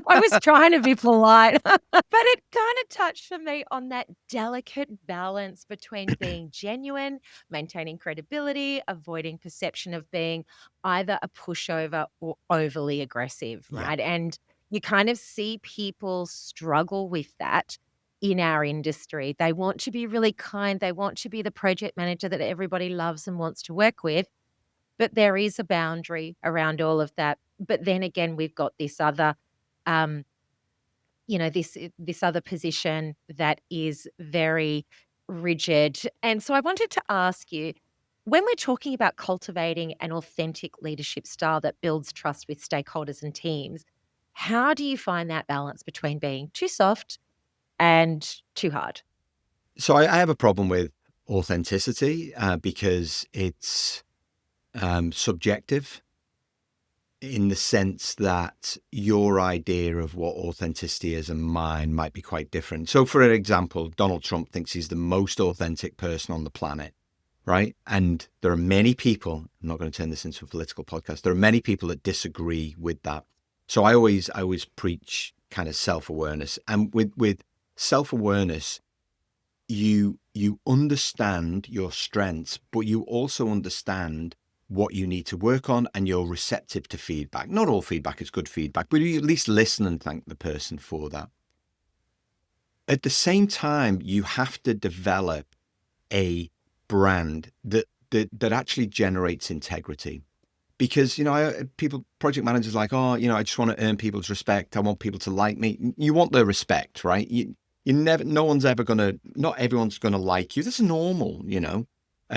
I was trying to be polite, but it kind of touched for me on that delicate balance between being genuine, maintaining credibility, avoiding perception of being either a pushover or overly aggressive, Yeah. right? And you kind of see people struggle with that in our industry. They want to be really kind, they want to be the project manager that everybody loves and wants to work with, but there is a boundary around all of that. But then again, we've got this other, um, this other position that is very rigid. And so I wanted to ask you, when we're talking about cultivating an authentic leadership style that builds trust with stakeholders and teams, how do you find that balance between being too soft and too hard? So I have a problem with authenticity because it's subjective in the sense that your idea of what authenticity is and mine might be quite different. So, for example, Donald Trump thinks he's the most authentic person on the planet, right? And there are many people, I'm not going to turn this into a political podcast, there are many people that disagree with that. So I always preach kind of self-awareness. And with self-awareness, you understand your strengths, but you also understand what you need to work on, and you're receptive to feedback. Not all feedback is good feedback, but you at least listen and thank the person for that. At the same time, you have to develop a brand that actually generates integrity. Because, project managers are like, oh, I just want to earn people's respect. I want people to like me. You want their respect, right? Not everyone's going to like you. That's normal,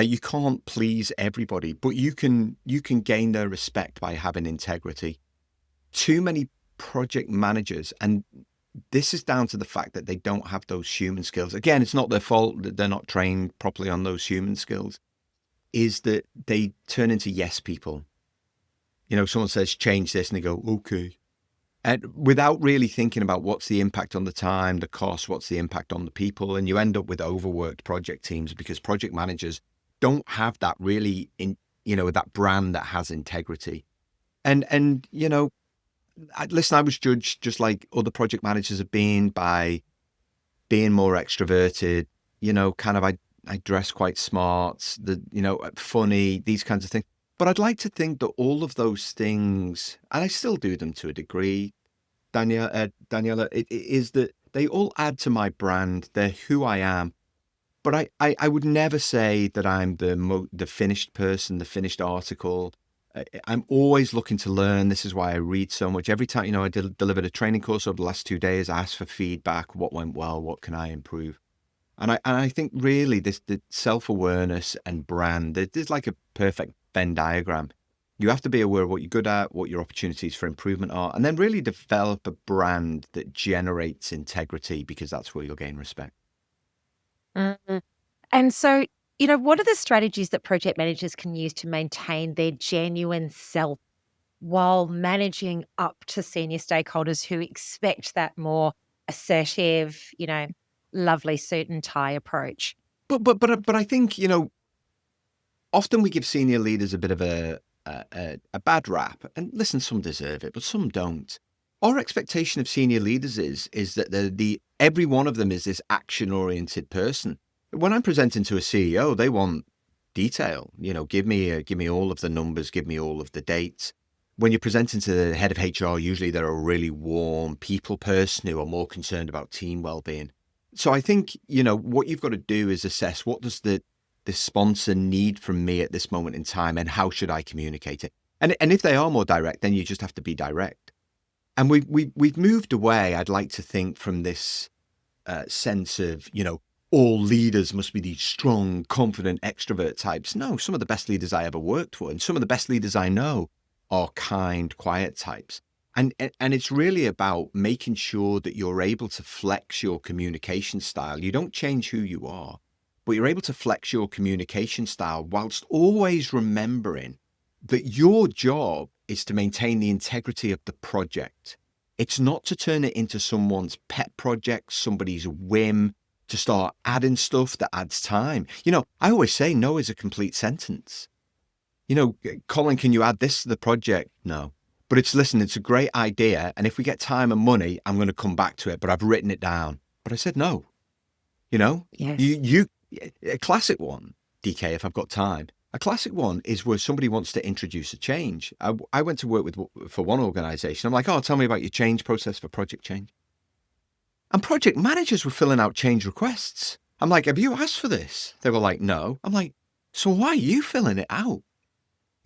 you can't please everybody, but you can gain their respect by having integrity. Too many project managers, and this is down to the fact that they don't have those human skills. Again, it's not their fault that they're not trained properly on those human skills, is that they turn into yes people. Someone says, change this, and they go, okay. And without really thinking about what's the impact on the time, the cost, what's the impact on the people. And you end up with overworked project teams because project managers don't have that really, that brand that has integrity. And listen, I was judged just like other project managers have been by being more extroverted, I dress quite smart, funny, these kinds of things. But I'd like to think that all of those things, and I still do them to a degree, Daniela, it is that they all add to my brand. They're who I am. But I would never say that I'm the finished person, the finished article. I'm always looking to learn. This is why I read so much. Every time, I delivered a training course over the last 2 days, I asked for feedback. What went well? What can I improve? And I think really the self-awareness and brand, there's like a perfect Venn diagram. You have to be aware of what you're good at, what your opportunities for improvement are, and then really develop a brand that generates integrity, because that's where you'll gain respect. Mm. And so, what are the strategies that project managers can use to maintain their genuine self while managing up to senior stakeholders who expect that more assertive, lovely suit and tie approach? But I think, often we give senior leaders a bit of a bad rap, and listen, some deserve it, but some don't. Our expectation of senior leaders is that every one of them is this action-oriented person. When I'm presenting to a CEO, they want detail. Give me all of the numbers, give me all of the dates. When you're presenting to the head of HR, usually they're a really warm people person who are more concerned about team well-being. So I think, what you've got to do is assess, what does the sponsor need from me at this moment in time, and how should I communicate it? And if they are more direct, then you just have to be direct. And we've moved away, I'd like to think, from this sense of, all leaders must be these strong, confident, extrovert types. No, some of the best leaders I ever worked for, and some of the best leaders I know, are kind, quiet types. And it's really about making sure that you're able to flex your communication style. You don't change who you are, but you're able to flex your communication style whilst always remembering that your job is to maintain the integrity of the project. It's not to turn it into someone's pet project, somebody's whim, to start adding stuff that adds time. I always say no is a complete sentence. Colin, can you add this to the project? No. But it's a great idea. And if we get time and money, I'm going to come back to it, but I've written it down. But I said no. Yes. A classic one, DK, if I've got time, a classic one is where somebody wants to introduce a change. I went to work for one organization. I'm like, oh, tell me about your change process for project change. And project managers were filling out change requests. I'm like, have you asked for this? They were like, no. I'm like, so why are you filling it out?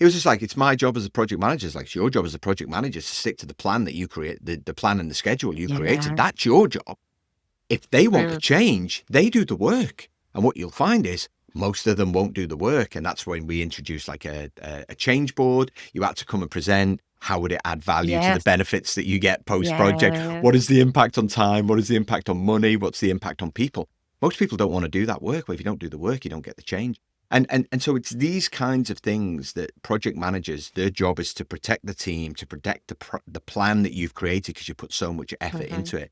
It was just like, it's my job as a project manager. It's like, it's your job as a project manager to stick to the plan that you create, the plan and the schedule you created. That's your job. If they want to change, they do the work. And what you'll find is most of them won't do the work. And that's when we introduced like a change board. You had to come and present. How would it add value to the Yes. benefits that you get post-project? Yes. What is the impact on time? What is the impact on money? What's the impact on people? Most people don't want to do that work. Well, if you don't do the work, you don't get the change. And so it's these kinds of things that project managers, their job is to protect the team, to protect the plan that you've created because you put so much effort into it.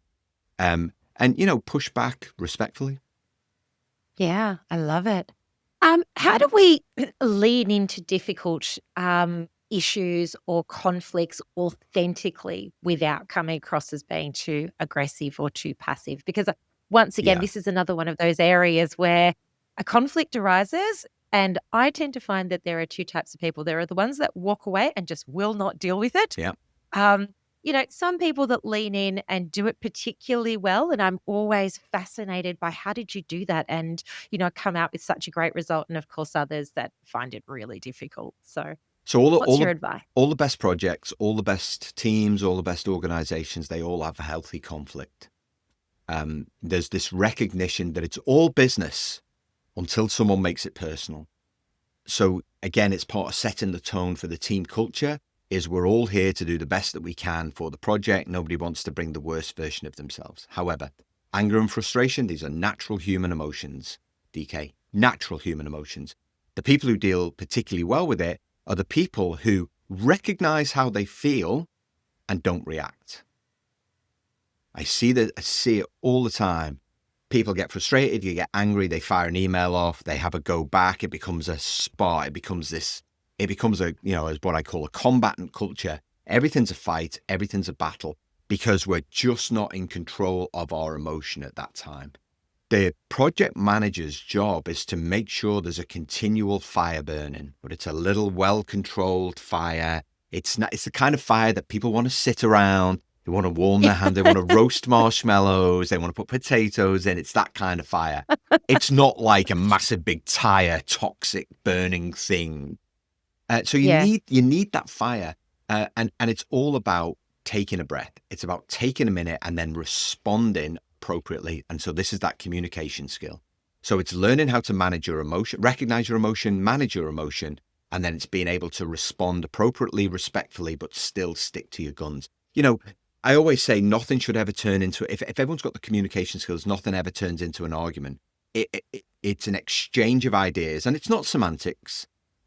And, push back respectfully. Yeah, I love it. How do we lean into difficult issues or conflicts authentically without coming across as being too aggressive or too passive? Because once again, Yeah. this is another one of those areas where a conflict arises. And I tend to find that there are two types of people. There are the ones that walk away and just will not deal with it. Yeah. Um, some people that lean in and do it particularly well. And I'm always fascinated by how did you do that? And, come out with such a great result. And of course, others that find it really difficult. So, So what's your advice? all the best projects, all the best teams, all the best organizations, they all have a healthy conflict. There's this recognition that it's all business until someone makes it personal. So again, it's part of setting the tone for the team culture is we're all here to do the best that we can for the project. Nobody wants to bring the worst version of themselves. However, anger and frustration, these are natural human emotions, DK, natural human emotions. The people who deal particularly well with it are the people who recognize how they feel and don't react. I see it all the time. People get frustrated, you get angry, they fire an email off, they have a go back, it becomes a spot, it becomes a, as what I call a combatant culture. Everything's a fight, everything's a battle, because we're just not in control of our emotion at that time. The project manager's job is to make sure there's a continual fire burning, but it's a little well-controlled fire. It's the kind of fire that people want to sit around. They want to warm their hand. They want to roast marshmallows. They want to put potatoes in. It's that kind of fire. It's not like a massive big tire, toxic burning thing. So you Yeah. need that fire, and it's all about taking a breath. It's about taking a minute and then responding appropriately. And so this is that communication skill. So it's learning how to manage your emotion, recognize your emotion, manage your emotion, and then it's being able to respond appropriately, respectfully, but still stick to your guns. I always say nothing should ever turn into, if everyone's got the communication skills, nothing ever turns into an argument. It's an exchange of ideas, and it's not semantics,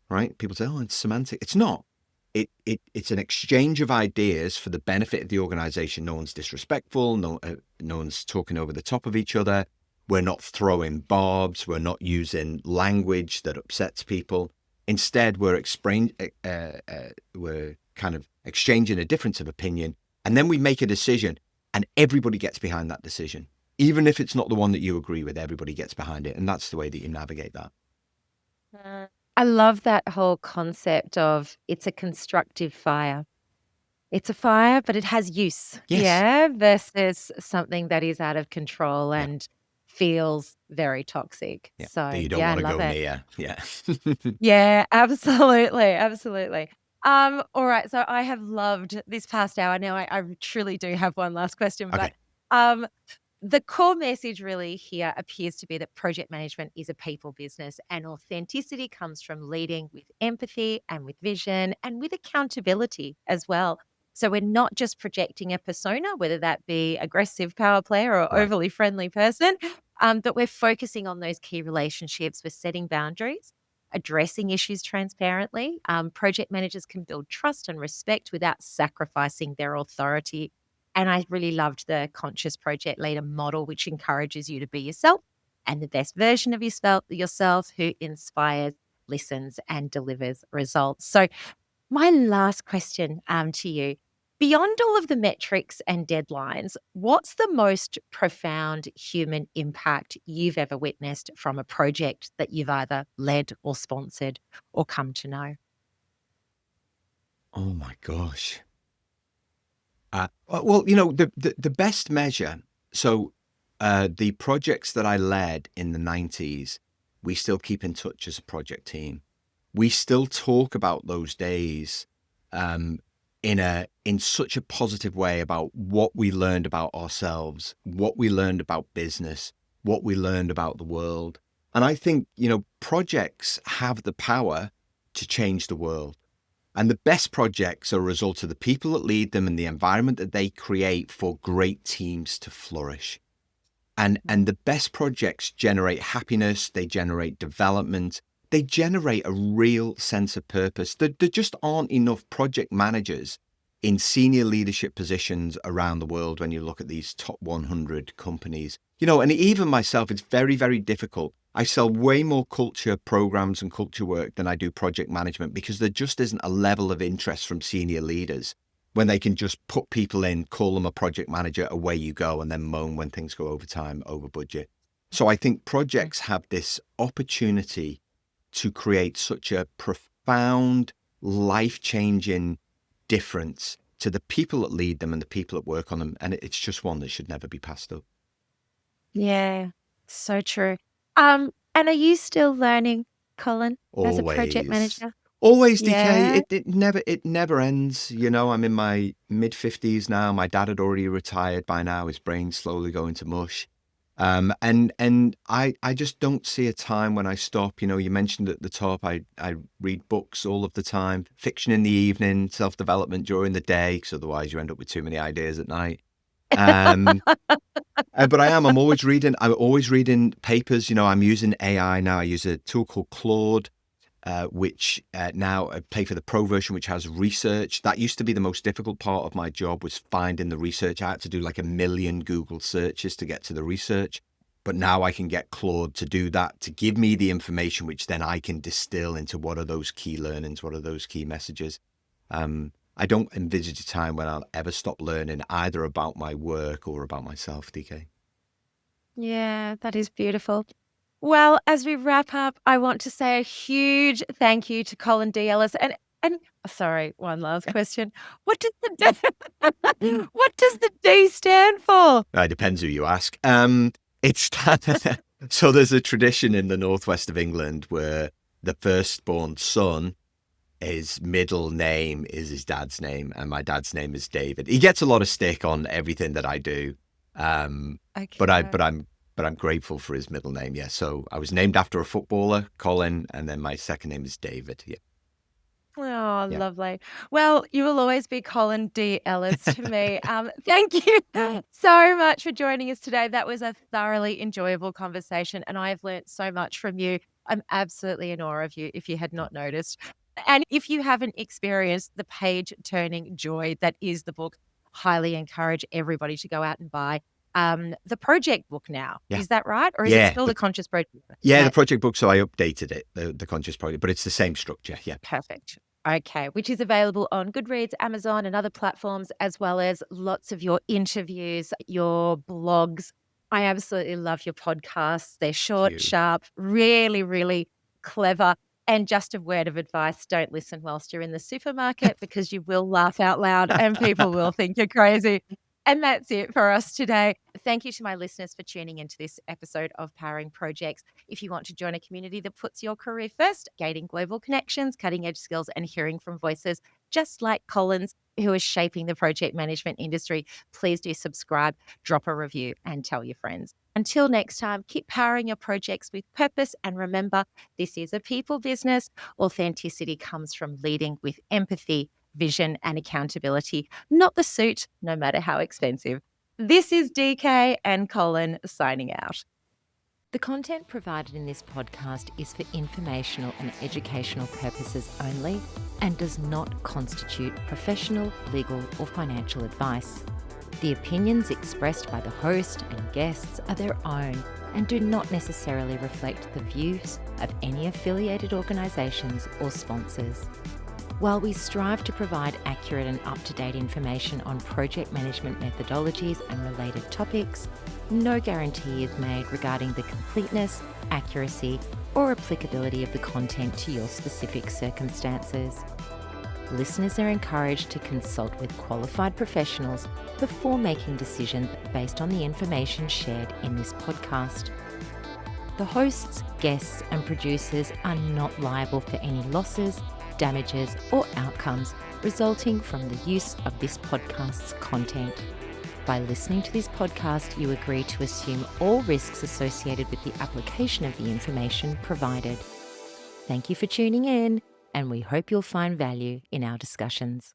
right? People say, oh, it's semantic. It's not. It's an exchange of ideas for the benefit of the organization. No one's disrespectful. No one's talking over the top of each other. We're not throwing barbs. We're not using language that upsets people. Instead, we're kind of exchanging a difference of opinion. And then we make a decision, and everybody gets behind that decision. Even if it's not the one that you agree with, everybody gets behind it. And that's the way that you navigate that. I love that whole concept of it's a constructive fire. It's a fire, but it has use. Yes. Yeah. Versus something that is out of control Yeah. and feels very toxic. Yeah. So, That you don't yeah, I want to love go it. near. Yeah. Yeah, absolutely, absolutely. All right, so I have loved this past hour. Now I truly do have one last question, but Okay. um, the core message really here appears to be that project management is a people business and authenticity comes from leading with empathy and with vision and with accountability as well. So we're not just projecting a persona, whether that be aggressive power player or Right. overly friendly person, but we're focusing on those key relationships. We're setting boundaries, addressing issues transparently. Project managers can build trust and respect without sacrificing their authority. And I really loved the conscious project leader model, which encourages you to be yourself and the best version of yourself who inspires, listens, and delivers results. So, my last question to you, beyond all of the metrics and deadlines, what's the most profound human impact you've ever witnessed from a project that you've either led or sponsored or come to know? Oh my gosh. The best measure. So, the projects that I led in the 90s, we still keep in touch as a project team. We still talk about those days, in such a positive way about what we learned about ourselves, what we learned about business, what we learned about the world. And I think, projects have the power to change the world. And the best projects are a result of the people that lead them and the environment that they create for great teams to flourish. And the best projects generate happiness, they generate development, they generate a real sense of purpose. There just aren't enough project managers in senior leadership positions around the world when you look at these top 100 companies. And even myself, it's very, very difficult. I sell way more culture programs and culture work than I do project management because there just isn't a level of interest from senior leaders when they can just put people in, call them a project manager, away you go, and then moan when things go over time, over budget. So I think projects have this opportunity to create such a profound, life-changing difference to the people that lead them and the people that work on them. And it's just one that should never be passed up. Yeah, so true. And are you still learning, Colin, as a project manager? Always, Yeah. DK. It never ends. I'm in my mid-50s now. My dad had already retired by now. His brain's slowly going to mush. And I just don't see a time when I stop. You mentioned at the top, I read books all of the time, fiction in the evening, self-development during the day, because otherwise you end up with too many ideas at night. But I'm always reading. I'm always reading papers. I'm using AI now. I use a tool called Claude, which now I pay for the pro version, which has research. That used to be the most difficult part of my job, was finding the research. I had to do like 1 million Google searches to get to the research. But now I can get Claude to do that, to give me the information, which then I can distill into what are those key learnings, what are those key messages. I don't envisage a time when I'll ever stop learning either about my work or about myself, DK. Yeah, that is beautiful. Well, as we wrap up, I want to say a huge thank you to Colin D Ellis. And sorry, one last question. What does the what does the D stand for? It depends who you ask. It's so there's a tradition in the northwest of England where the firstborn son, his middle name is his dad's name, and my dad's name is David. He gets a lot of stick on everything that I do, but I'm grateful for his middle name. Yeah, so I was named after a footballer, Colin, and then my second name is David. Yeah. Oh, Yeah. lovely. Well, you will always be Colin D Ellis to me. Thank you so much for joining us today. That was a thoroughly enjoyable conversation, and I have learnt so much from you. I'm absolutely in awe of you, if you had not noticed. And if you haven't experienced the page-turning joy that is the book, highly encourage everybody to go out and buy the project book now. Yeah. Is that right? Or is it Yeah, still the Conscious Project? Yeah, the project book. So I updated it, the Conscious Project, but it's the same structure. Yeah. Perfect. Okay, which is available on Goodreads, Amazon, and other platforms, as well as lots of your interviews, your blogs. I absolutely love your podcasts. They're short, you. sharp, really, really clever. And just a word of advice, don't listen whilst you're in the supermarket because you will laugh out loud and people will think you're crazy. And that's it for us today. Thank you to my listeners for tuning into this episode of Powering ProjeX. If you want to join a community that puts your career first, gaining global connections, cutting edge skills, and hearing from voices just like Colin's, who is shaping the project management industry, please do subscribe, drop a review, and tell your friends. Until next time, keep powering your projects with purpose. And remember, this is a people business. Authenticity comes from leading with empathy, vision, and accountability, not the suit, no matter how expensive. This is DK and Colin signing out. The content provided in this podcast is for informational and educational purposes only and does not constitute professional, legal, or financial advice. The opinions expressed by the host and guests are their own and do not necessarily reflect the views of any affiliated organisations or sponsors. While we strive to provide accurate and up-to-date information on project management methodologies and related topics, no guarantee is made regarding the completeness, accuracy, or applicability of the content to your specific circumstances. Listeners are encouraged to consult with qualified professionals before making decisions based on the information shared in this podcast. The hosts, guests, and producers are not liable for any losses, damages, or outcomes resulting from the use of this podcast's content. By listening to this podcast, you agree to assume all risks associated with the application of the information provided. Thank you for tuning in, and we hope you'll find value in our discussions.